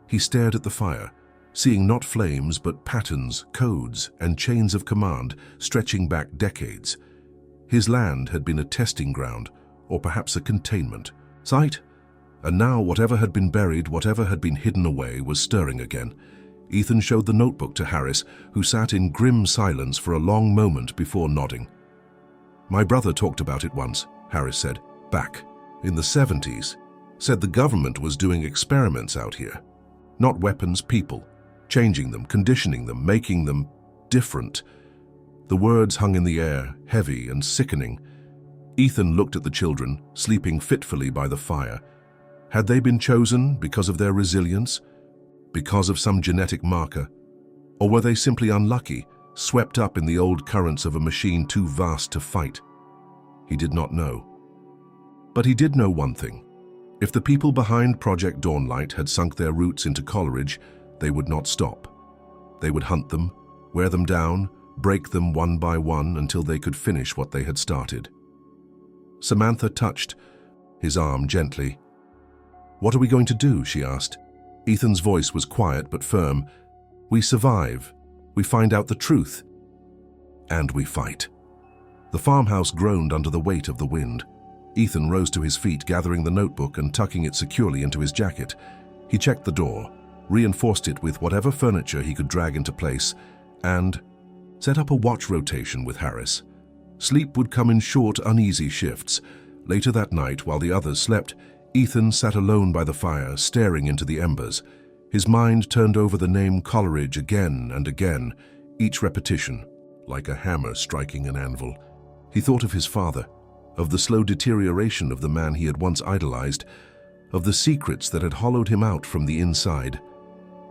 Speaker 1: He stared at the fire, seeing not flames but patterns, codes, and chains of command stretching back decades. His land had been a testing ground, or perhaps a containment site, and now whatever had been buried, whatever had been hidden away, was stirring again. Ethan showed the notebook to Harris, who sat in grim silence for a long moment before nodding. "My brother talked about it once," Harris said, "back in the 70s. Said the government was doing experiments out here. Not weapons, people. Changing them, conditioning them, making them different." The words hung in the air, heavy and sickening. Ethan looked at the children, sleeping fitfully by the fire. Had they been chosen because of their resilience? Because of some genetic marker? Or were they simply unlucky, swept up in the old currents of a machine too vast to fight? He did not know. But he did know one thing. If the people behind Project Dawnlight had sunk their roots into Coleridge, they would not stop. They would hunt them, wear them down, break them one by one until they could finish what they had started. Samantha touched his arm gently. "What are we going to do?" she asked. Ethan's voice was quiet but firm. "We survive. We find out the truth. And we fight." The farmhouse groaned under the weight of the wind. Ethan rose to his feet, gathering the notebook and tucking it securely into his jacket. He checked the door, reinforced it with whatever furniture he could drag into place, and set up a watch rotation with Harris. Sleep would come in short, uneasy shifts. Later that night, while the others slept, Ethan sat alone by the fire, staring into the embers. His mind turned over the name Coleridge again and again, each repetition like a hammer striking an anvil. He thought of his father, of the slow deterioration of the man he had once idolized, of the secrets that had hollowed him out from the inside.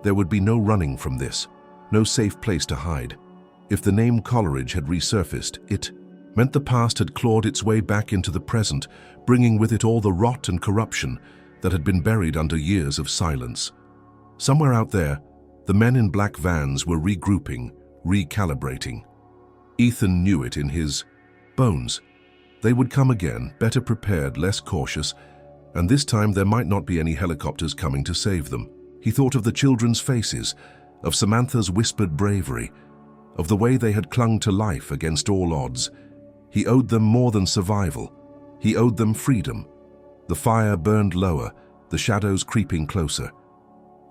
Speaker 1: There would be no running from this, no safe place to hide. If the name Coleridge had resurfaced, it meant the past had clawed its way back into the present, bringing with it all the rot and corruption that had been buried under years of silence. Somewhere out there, the men in black vans were regrouping, recalibrating. Ethan knew it in his bones. They would come again, better prepared, less cautious, and this time there might not be any helicopters coming to save them. He thought of the children's faces, of Samantha's whispered bravery, of the way they had clung to life against all odds. He owed them more than survival. He owed them freedom. The fire burned lower, the shadows creeping closer.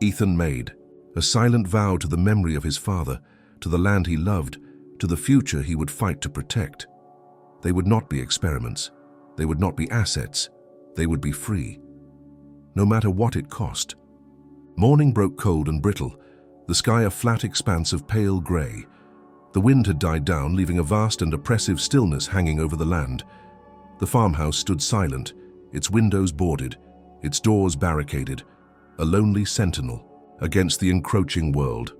Speaker 1: Ethan made a silent vow to the memory of his father, to the land he loved, to the future he would fight to protect. They would not be experiments. They would not be assets. They would be free, no matter what it cost. Morning broke cold and brittle, the sky a flat expanse of pale grey. The wind had died down, leaving a vast and oppressive stillness hanging over the land. The farmhouse stood silent, its windows boarded, its doors barricaded, a lonely sentinel against the encroaching world.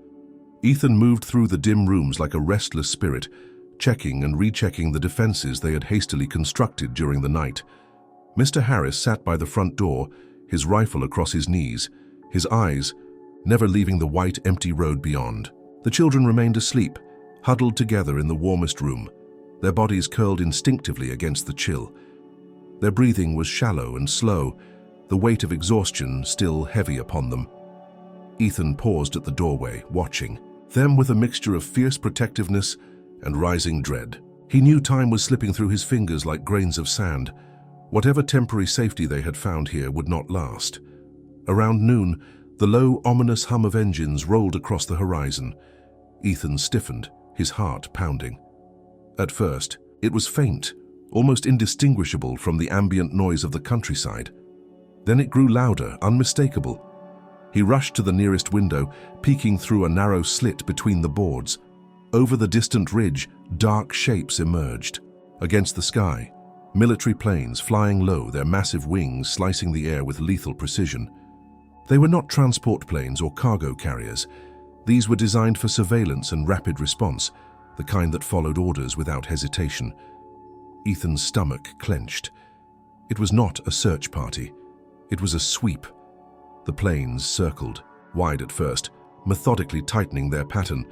Speaker 1: Ethan moved through the dim rooms like a restless spirit, checking and rechecking the defenses they had hastily constructed during the night. Mr. Harris sat by the front door, his rifle across his knees, his eyes never leaving the white, empty road beyond. The children remained asleep, huddled together in the warmest room, their bodies curled instinctively against the chill. Their breathing was shallow and slow, the weight of exhaustion still heavy upon them. Ethan paused at the doorway, watching them with a mixture of fierce protectiveness and rising dread. He knew time was slipping through his fingers like grains of sand. Whatever temporary safety they had found here would not last. Around noon, the low, ominous hum of engines rolled across the horizon. Ethan stiffened, his heart pounding. At first, it was faint, almost indistinguishable from the ambient noise of the countryside. Then it grew louder, unmistakable. He rushed to the nearest window, peeking through a narrow slit between the boards. Over the distant ridge, dark shapes emerged. Against the sky, military planes flying low, their massive wings slicing the air with lethal precision. They were not transport planes or cargo carriers. These were designed for surveillance and rapid response, the kind that followed orders without hesitation. Ethan's stomach clenched. It was not a search party. It was a sweep. The planes circled, wide at first, methodically tightening their pattern.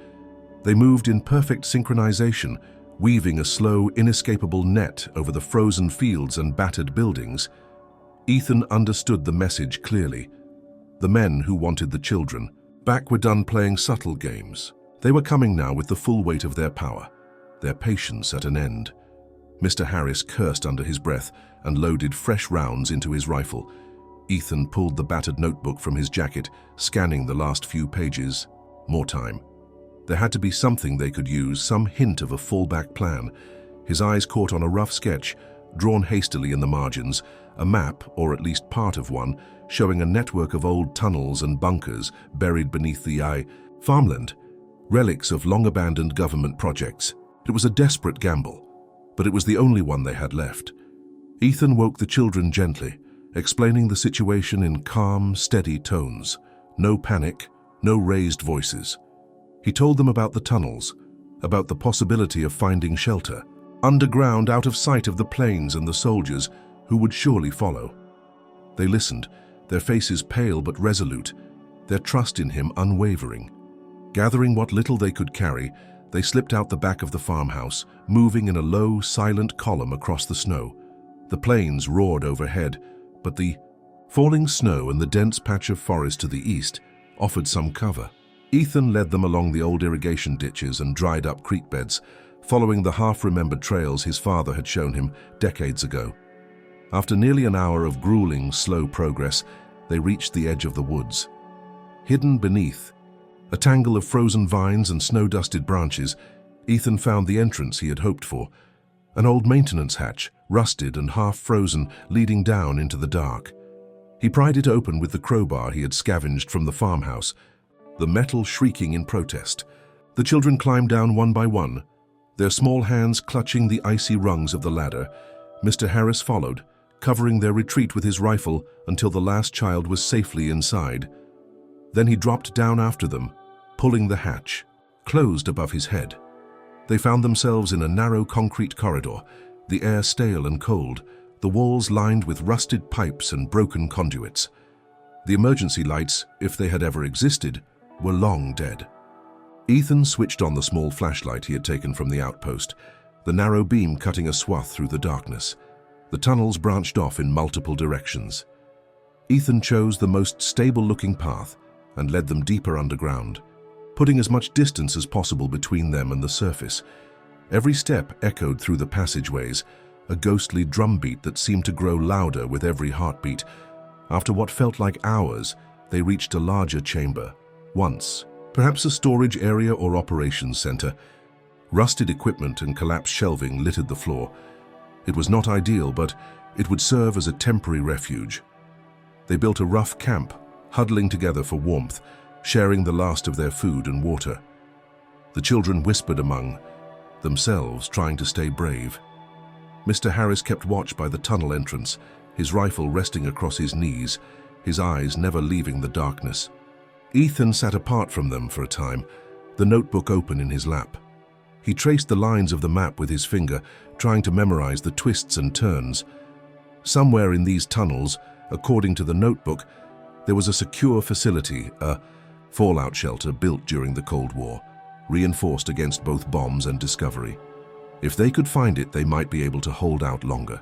Speaker 1: They moved in perfect synchronization, weaving a slow, inescapable net over the frozen fields and battered buildings. Ethan understood the message clearly. The men who wanted the children back were done playing subtle games. They were coming now with the full weight of their power, their patience at an end. Mr. Harris cursed under his breath and loaded fresh rounds into his rifle. Ethan pulled the battered notebook from his jacket, scanning the last few pages. More time. There had to be something they could use, some hint of a fallback plan. His eyes caught on a rough sketch, drawn hastily in the margins, a map, or at least part of one, showing a network of old tunnels and bunkers buried beneath the farmland, relics of long-abandoned government projects. It was a desperate gamble, but it was the only one they had left. Ethan woke the children gently, explaining the situation in calm, steady tones. No panic, no raised voices. He told them about the tunnels, about the possibility of finding shelter, underground out of sight of the planes and the soldiers who would surely follow. They listened, their faces pale but resolute, their trust in him unwavering. Gathering what little they could carry, they slipped out the back of the farmhouse, moving in a low, silent column across the snow. The plains roared overhead, but the falling snow and the dense patch of forest to the east offered some cover. Ethan led them along the old irrigation ditches and dried-up creek beds, following the half-remembered trails his father had shown him decades ago. After nearly an hour of grueling, slow progress, they reached the edge of the woods. Hidden beneath a tangle of frozen vines and snow-dusted branches, Ethan found the entrance he had hoped for, an old maintenance hatch, rusted and half-frozen, leading down into the dark. He pried it open with the crowbar he had scavenged from the farmhouse, the metal shrieking in protest. The children climbed down one by one, their small hands clutching the icy rungs of the ladder. Mr. Harris followed, covering their retreat with his rifle until the last child was safely inside. Then he dropped down after them, pulling the hatch, closed above his head. They found themselves in a narrow concrete corridor, the air stale and cold, the walls lined with rusted pipes and broken conduits. The emergency lights, if they had ever existed, were long dead. Ethan switched on the small flashlight he had taken from the outpost, the narrow beam cutting a swath through the darkness. The tunnels branched off in multiple directions. Ethan chose the most stable-looking path and led them deeper underground, putting as much distance as possible between them and the surface. Every step echoed through the passageways, a ghostly drumbeat that seemed to grow louder with every heartbeat. After what felt like hours, they reached a larger chamber. Once, perhaps a storage area or operations center. Rusted equipment and collapsed shelving littered the floor. It was not ideal, but it would serve as a temporary refuge. They built a rough camp, huddling together for warmth, sharing the last of their food and water. The children whispered among themselves, trying to stay brave. Mr. Harris kept watch by the tunnel entrance, his rifle resting across his knees, his eyes never leaving the darkness. Ethan sat apart from them for a time, the notebook open in his lap. He traced the lines of the map with his finger, trying to memorize the twists and turns. Somewhere in these tunnels, according to the notebook, there was a secure facility, a fallout shelter built during the Cold War, reinforced against both bombs and discovery. If they could find it, they might be able to hold out longer,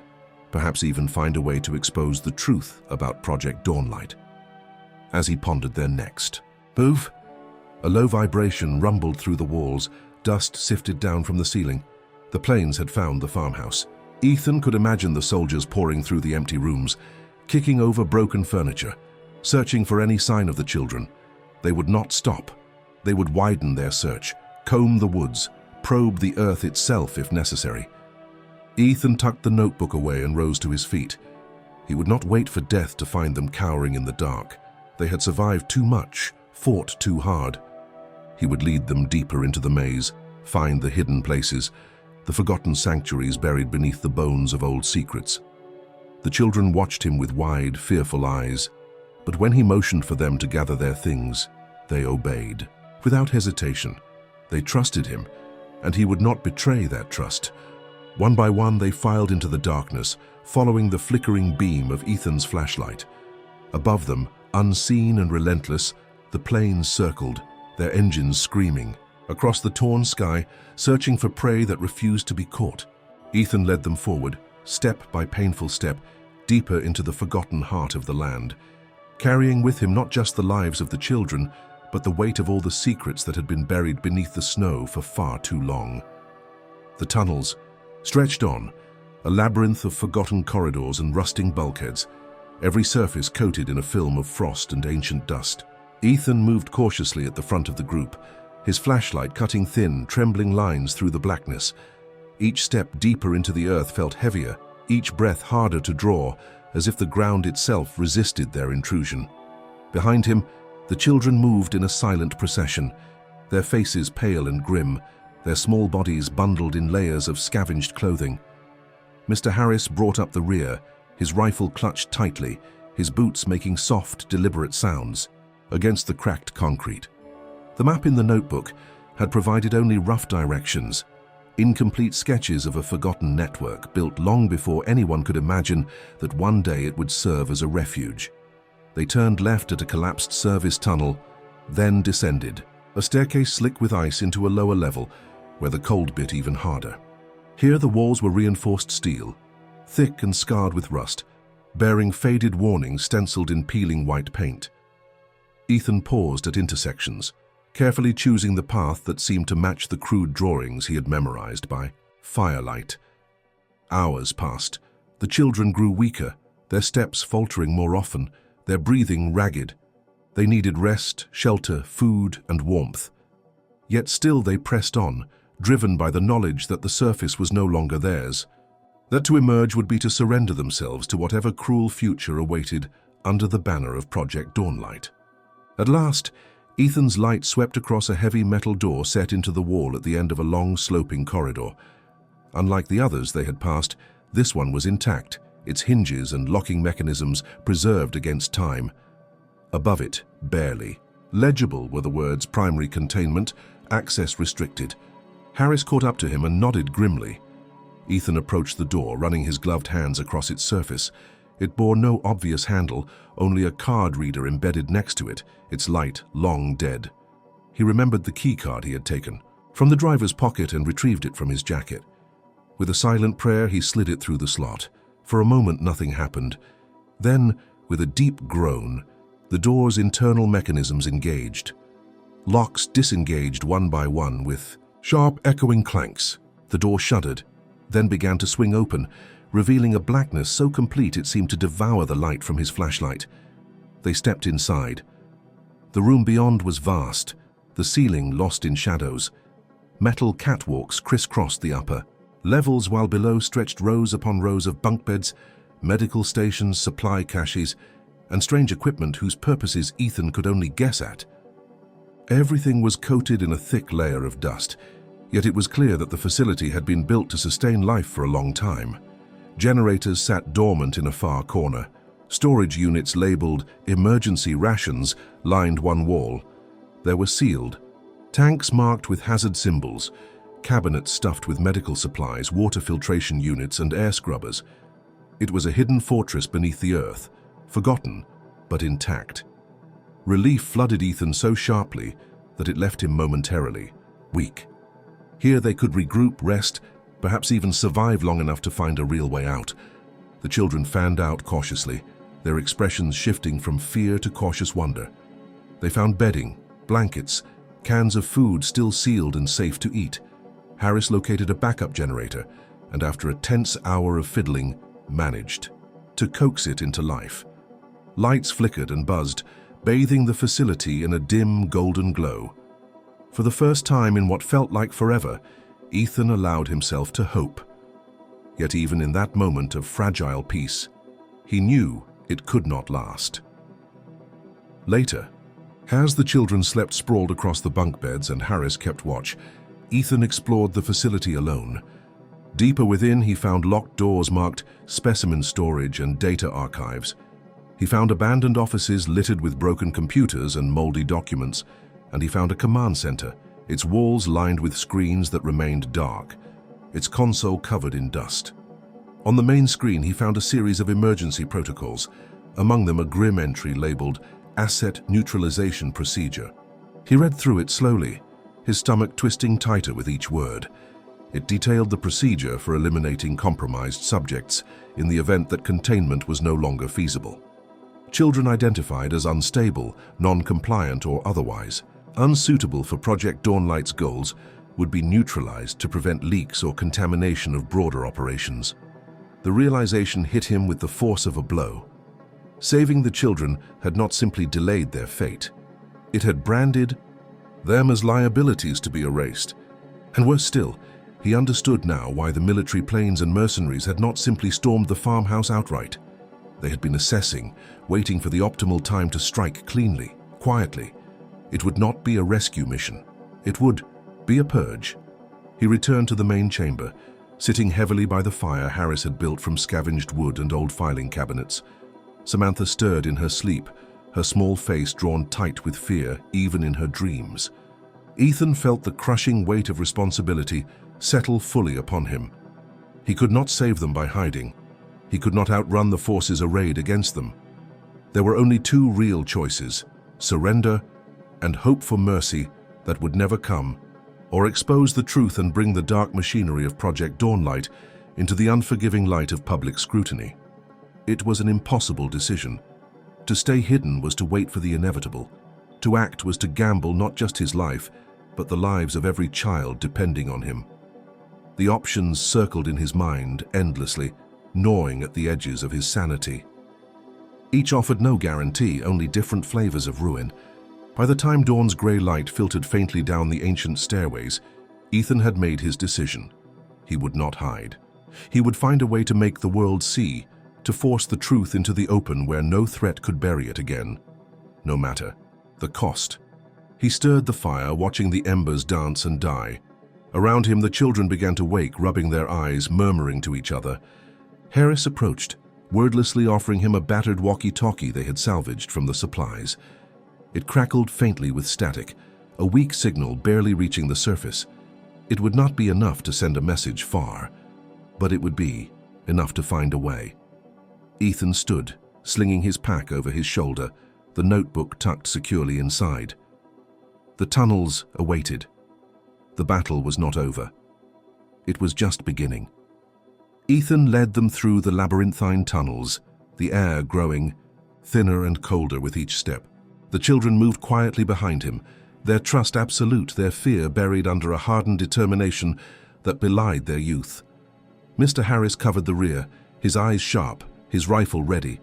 Speaker 1: perhaps even find a way to expose the truth about Project Dawnlight. As he pondered their next move, a low vibration rumbled through the walls, dust sifted down from the ceiling. The planes had found the farmhouse. Ethan could imagine the soldiers pouring through the empty rooms, kicking over broken furniture, searching for any sign of the children. They would not stop. They would widen their search, comb the woods, probe the earth itself if necessary. Ethan tucked the notebook away and rose to his feet. He would not wait for death to find them cowering in the dark. They had survived too much, fought too hard. He would lead them deeper into the maze, find the hidden places, the forgotten sanctuaries buried beneath the bones of old secrets. The children watched him with wide, fearful eyes, but when he motioned for them to gather their things, they obeyed. Without hesitation, they trusted him, and he would not betray that trust. One by one, they filed into the darkness, following the flickering beam of Ethan's flashlight. Above them, unseen and relentless, the planes circled, their engines screaming. Across the torn sky, searching for prey that refused to be caught. Ethan led them forward, step by painful step, deeper into the forgotten heart of the land, carrying with him not just the lives of the children, but the weight of all the secrets that had been buried beneath the snow for far too long. The tunnels stretched on, a labyrinth of forgotten corridors and rusting bulkheads, every surface coated in a film of frost and ancient dust. Ethan moved cautiously at the front of the group, his flashlight cutting thin, trembling lines through the blackness. Each step deeper into the earth felt heavier, each breath harder to draw, as if the ground itself resisted their intrusion. Behind him, the children moved in a silent procession, their faces pale and grim, their small bodies bundled in layers of scavenged clothing. Mr. Harris brought up the rear, his rifle clutched tightly, his boots making soft, deliberate sounds against the cracked concrete. The map in the notebook had provided only rough directions, incomplete sketches of a forgotten network built long before anyone could imagine that one day it would serve as a refuge. They turned left at a collapsed service tunnel, then descended, a staircase slick with ice into a lower level, where the cold bit even harder. Here the walls were reinforced steel, thick and scarred with rust, bearing faded warnings stenciled in peeling white paint. Ethan paused at intersections, carefully choosing the path that seemed to match the crude drawings he had memorized by firelight. Hours passed. The children grew weaker, their steps faltering more often, their breathing ragged. They needed rest, shelter, food, and warmth. Yet still they pressed on, driven by the knowledge that the surface was no longer theirs, that to emerge would be to surrender themselves to whatever cruel future awaited under the banner of Project Dawnlight. At last, Ethan's light swept across a heavy metal door set into the wall at the end of a long, sloping corridor. Unlike the others they had passed, this one was intact, its hinges and locking mechanisms preserved against time. Above it, barely, legible were the words "primary containment, access restricted." Harris caught up to him and nodded grimly. Ethan approached the door, running his gloved hands across its surface. It bore no obvious handle, only a card reader embedded next to it, its light long dead. He remembered the key card he had taken from the driver's pocket and retrieved it from his jacket. With a silent prayer, he slid it through the slot. For a moment, nothing happened. Then, with a deep groan, the door's internal mechanisms engaged. Locks disengaged one by one with sharp, echoing clanks. The door shuddered, then began to swing open, revealing a blackness so complete it seemed to devour the light from his flashlight. They stepped inside. The room beyond was vast, the ceiling lost in shadows. Metal catwalks crisscrossed the upper levels, while below stretched rows upon rows of bunk beds, medical stations, supply caches, and strange equipment whose purposes Ethan could only guess at. Everything was coated in a thick layer of dust, yet it was clear that the facility had been built to sustain life for a long time. Generators sat dormant in a far corner. Storage units labeled emergency rations lined one wall. They were sealed. Tanks marked with hazard symbols, cabinets stuffed with medical supplies, water filtration units, and air scrubbers. It was a hidden fortress beneath the earth, forgotten but intact. Relief flooded Ethan so sharply that it left him momentarily weak. Here they could regroup, rest, perhaps even survive long enough to find a real way out. The children fanned out cautiously, their expressions shifting from fear to cautious wonder. They found bedding, blankets, cans of food still sealed and safe to eat. Harris located a backup generator, and after a tense hour of fiddling, managed to coax it into life. Lights flickered and buzzed, bathing the facility in a dim golden glow. For the first time in what felt like forever, Ethan allowed himself to hope. Yet even in that moment of fragile peace, he knew it could not last. Later, as the children slept sprawled across the bunk beds and Harris kept watch, Ethan explored the facility alone. Deeper within, he found locked doors marked specimen storage and data archives. He found abandoned offices littered with broken computers and moldy documents, and he found a command center, its walls lined with screens that remained dark, its console covered in dust. On the main screen, he found a series of emergency protocols, among them a grim entry labeled Asset Neutralization Procedure. He read through it slowly, his stomach twisting tighter with each word. It detailed the procedure for eliminating compromised subjects in the event that containment was no longer feasible. Children identified as unstable, non-compliant, or otherwise unsuitable for Project Dawnlight's goals would be neutralized to prevent leaks or contamination of broader operations. The realization hit him with the force of a blow. Saving the children had not simply delayed their fate. It had branded them as liabilities to be erased. And worse still, he understood now why the military planes and mercenaries had not simply stormed the farmhouse outright. They had been assessing, waiting for the optimal time to strike cleanly, quietly. It would not be a rescue mission. It would be a purge. He returned to the main chamber, sitting heavily by the fire Harris had built from scavenged wood and old filing cabinets. Samantha stirred in her sleep, her small face drawn tight with fear even in her dreams. Ethan felt the crushing weight of responsibility settle fully upon him. He could not save them by hiding. He could not outrun the forces arrayed against them. There were only two real choices: surrender and hope for mercy that would never come, or expose the truth and bring the dark machinery of Project Dawnlight into the unforgiving light of public scrutiny. It was an impossible decision. To stay hidden was to wait for the inevitable. To act was to gamble not just his life, but the lives of every child depending on him. The options circled in his mind endlessly, gnawing at the edges of his sanity. Each offered no guarantee, only different flavors of ruin. By the time dawn's gray light filtered faintly down the ancient stairways, Ethan had made his decision. He would not hide. He would find a way to make the world see, to force the truth into the open where no threat could bury it again. No matter the cost. He stirred the fire, watching the embers dance and die. Around him, the children began to wake, rubbing their eyes, murmuring to each other. Harris approached, wordlessly offering him a battered walkie-talkie they had salvaged from the supplies. It crackled faintly with static, a weak signal barely reaching the surface. It would not be enough to send a message far, but it would be enough to find a way. Ethan stood, slinging his pack over his shoulder, the notebook tucked securely inside. The tunnels awaited. The battle was not over. It was just beginning. Ethan led them through the labyrinthine tunnels, the air growing thinner and colder with each step. The children moved quietly behind him, their trust absolute, their fear buried under a hardened determination that belied their youth. Mr. Harris covered the rear, his eyes sharp, his rifle ready.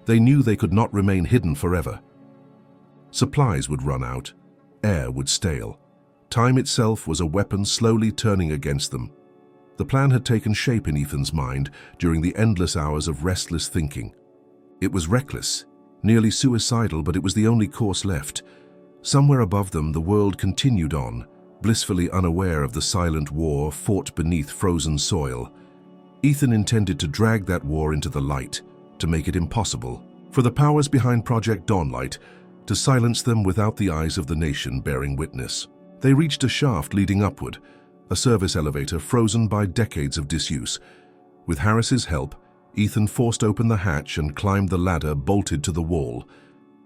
Speaker 1: They knew they could not remain hidden forever. Supplies would run out, air would stale. Time itself was a weapon slowly turning against them. The plan had taken shape in Ethan's mind during the endless hours of restless thinking. It was reckless, nearly suicidal, but it was the only course left. Somewhere above them, the world continued on, blissfully unaware of the silent war fought beneath frozen soil. Ethan intended to drag that war into the light, to make it impossible for the powers behind Project Dawnlight to silence them without the eyes of the nation bearing witness. They reached a shaft leading upward, a service elevator frozen by decades of disuse. With Harris's help, Ethan forced open the hatch and climbed the ladder bolted to the wall.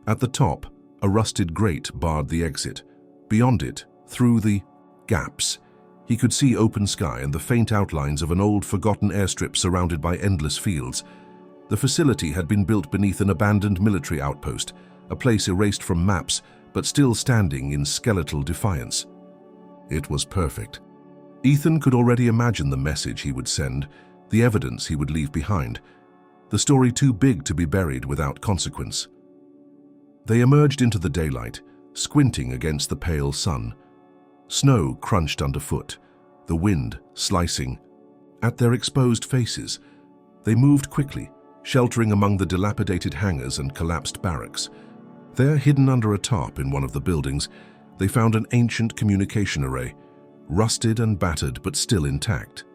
Speaker 1: At the top, a rusted grate barred the exit. Beyond it, through the gaps, he could see open sky and the faint outlines of an old forgotten airstrip surrounded by endless fields. The facility had been built beneath an abandoned military outpost, a place erased from maps but still standing in skeletal defiance. It was perfect. Ethan could already imagine the message he would send, the evidence he would leave behind, the story too big to be buried without consequence. They emerged into the daylight, squinting against the pale sun. Snow crunched underfoot, the wind slicing at their exposed faces. They moved quickly, sheltering among the dilapidated hangars and collapsed barracks. There, hidden under a tarp in one of the buildings, they found an ancient communication array, rusted and battered but still intact.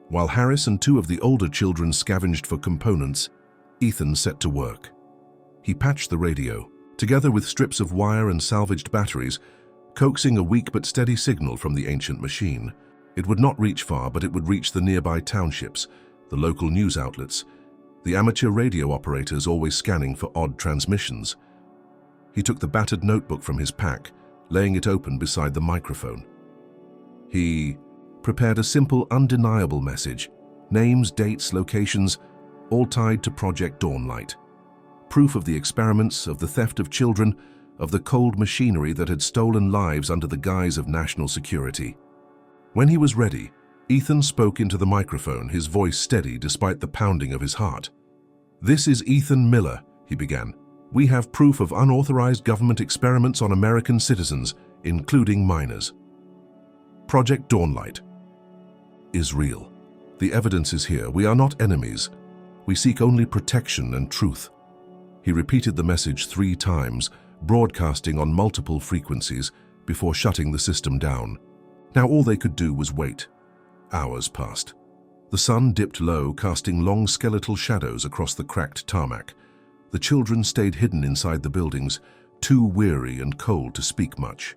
Speaker 1: While Harris and two of the older children scavenged for components, Ethan set to work. He patched the radio, together with strips of wire and salvaged batteries, coaxing a weak but steady signal from the ancient machine. It would not reach far, but it would reach the nearby townships, the local news outlets, the amateur radio operators always scanning for odd transmissions. He took the battered notebook from his pack, laying it open beside the microphone. He prepared a simple, undeniable message, names, dates, locations, all tied to Project Dawnlight. Proof of the experiments, of the theft of children, of the cold machinery that had stolen lives under the guise of national security. When he was ready, Ethan spoke into the microphone, his voice steady despite the pounding of his heart. "This is Ethan Miller," he began. "We have proof of unauthorized government experiments on American citizens, including minors. Project Dawnlight is real. The evidence is here. We are not enemies. We seek only protection and truth." He repeated the message 3 times, broadcasting on multiple frequencies before shutting the system down. Now all they could do was wait. Hours passed. The sun dipped low, casting long skeletal shadows across the cracked tarmac. The children stayed hidden inside the buildings, too weary and cold to speak much.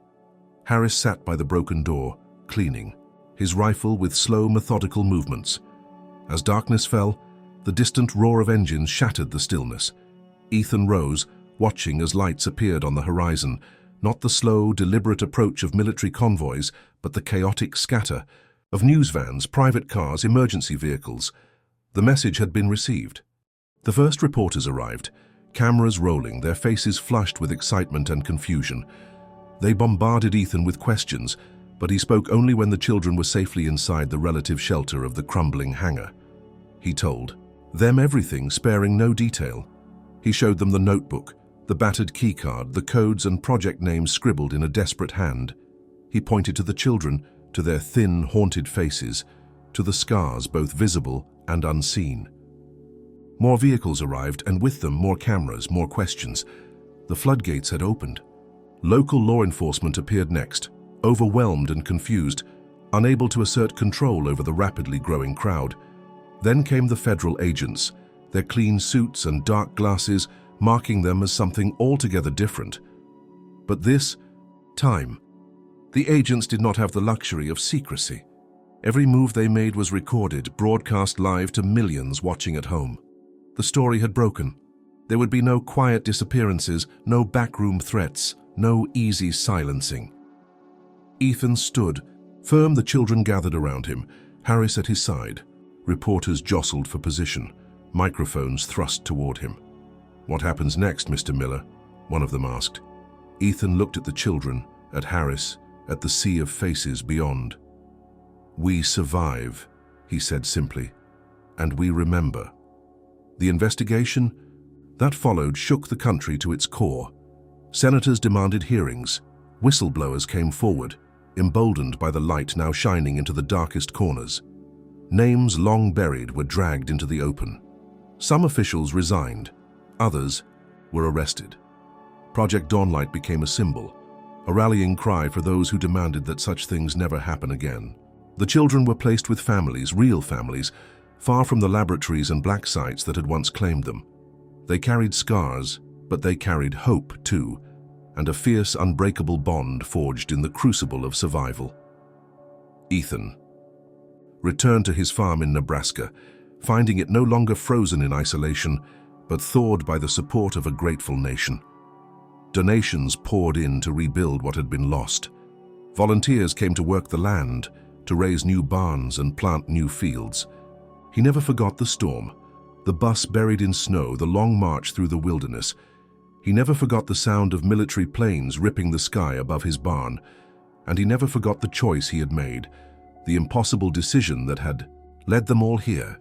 Speaker 1: Harris sat by the broken door, cleaning, his rifle with slow, methodical movements. As darkness fell, the distant roar of engines shattered the stillness. Ethan rose, watching as lights appeared on the horizon, not the slow, deliberate approach of military convoys, but the chaotic scatter of news vans, private cars, emergency vehicles. The message had been received. The first reporters arrived, cameras rolling, their faces flushed with excitement and confusion. They bombarded Ethan with questions, but he spoke only when the children were safely inside the relative shelter of the crumbling hangar. He told them everything, sparing no detail. He showed them the notebook, the battered keycard, the codes and project names scribbled in a desperate hand. He pointed to the children, to their thin, haunted faces, to the scars both visible and unseen. More vehicles arrived, and with them more cameras, more questions. The floodgates had opened. Local law enforcement appeared next, overwhelmed and confused, unable to assert control over the rapidly growing crowd. Then came the federal agents, their clean suits and dark glasses marking them as something altogether different. But this time, the agents did not have the luxury of secrecy. Every move they made was recorded, broadcast live to millions watching at home. The story had broken. There would be no quiet disappearances, no backroom threats, no easy silencing. Ethan stood, firm. The children gathered around him, Harris at his side. Reporters jostled for position, microphones thrust toward him. "What happens next, Mr. Miller?" one of them asked. Ethan looked at the children, at Harris, at the sea of faces beyond. "We survive," he said simply, "and we remember." The investigation that followed shook the country to its core. Senators demanded hearings. Whistleblowers came forward, emboldened by the light now shining into the darkest corners. Names long buried were dragged into the open. Some officials resigned. Others were arrested. Project Dawnlight became a symbol, a rallying cry for those who demanded that such things never happen again. The children were placed with families, real families, far from the laboratories and black sites that had once claimed them. They carried scars, but they carried hope too, and a fierce, unbreakable bond forged in the crucible of survival. Ethan returned to his farm in Nebraska, finding it no longer frozen in isolation, but thawed by the support of a grateful nation. Donations poured in to rebuild what had been lost. Volunteers came to work the land, to raise new barns and plant new fields. He never forgot the storm, the bus buried in snow, the long march through the wilderness. He never forgot the sound of military planes ripping the sky above his barn, and he never forgot the choice he had made, the impossible decision that had led them all here.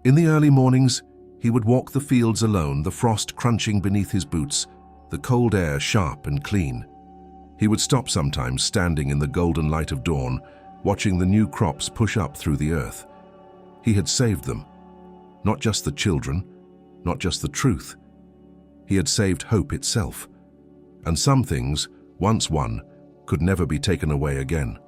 Speaker 1: In the early mornings, he would walk the fields alone, the frost crunching beneath his boots, the cold air sharp and clean. He would stop sometimes, standing in the golden light of dawn, watching the new crops push up through the earth. He had saved them. Not just the children, not just the truth. He had saved hope itself. And some things, once won, could never be taken away again.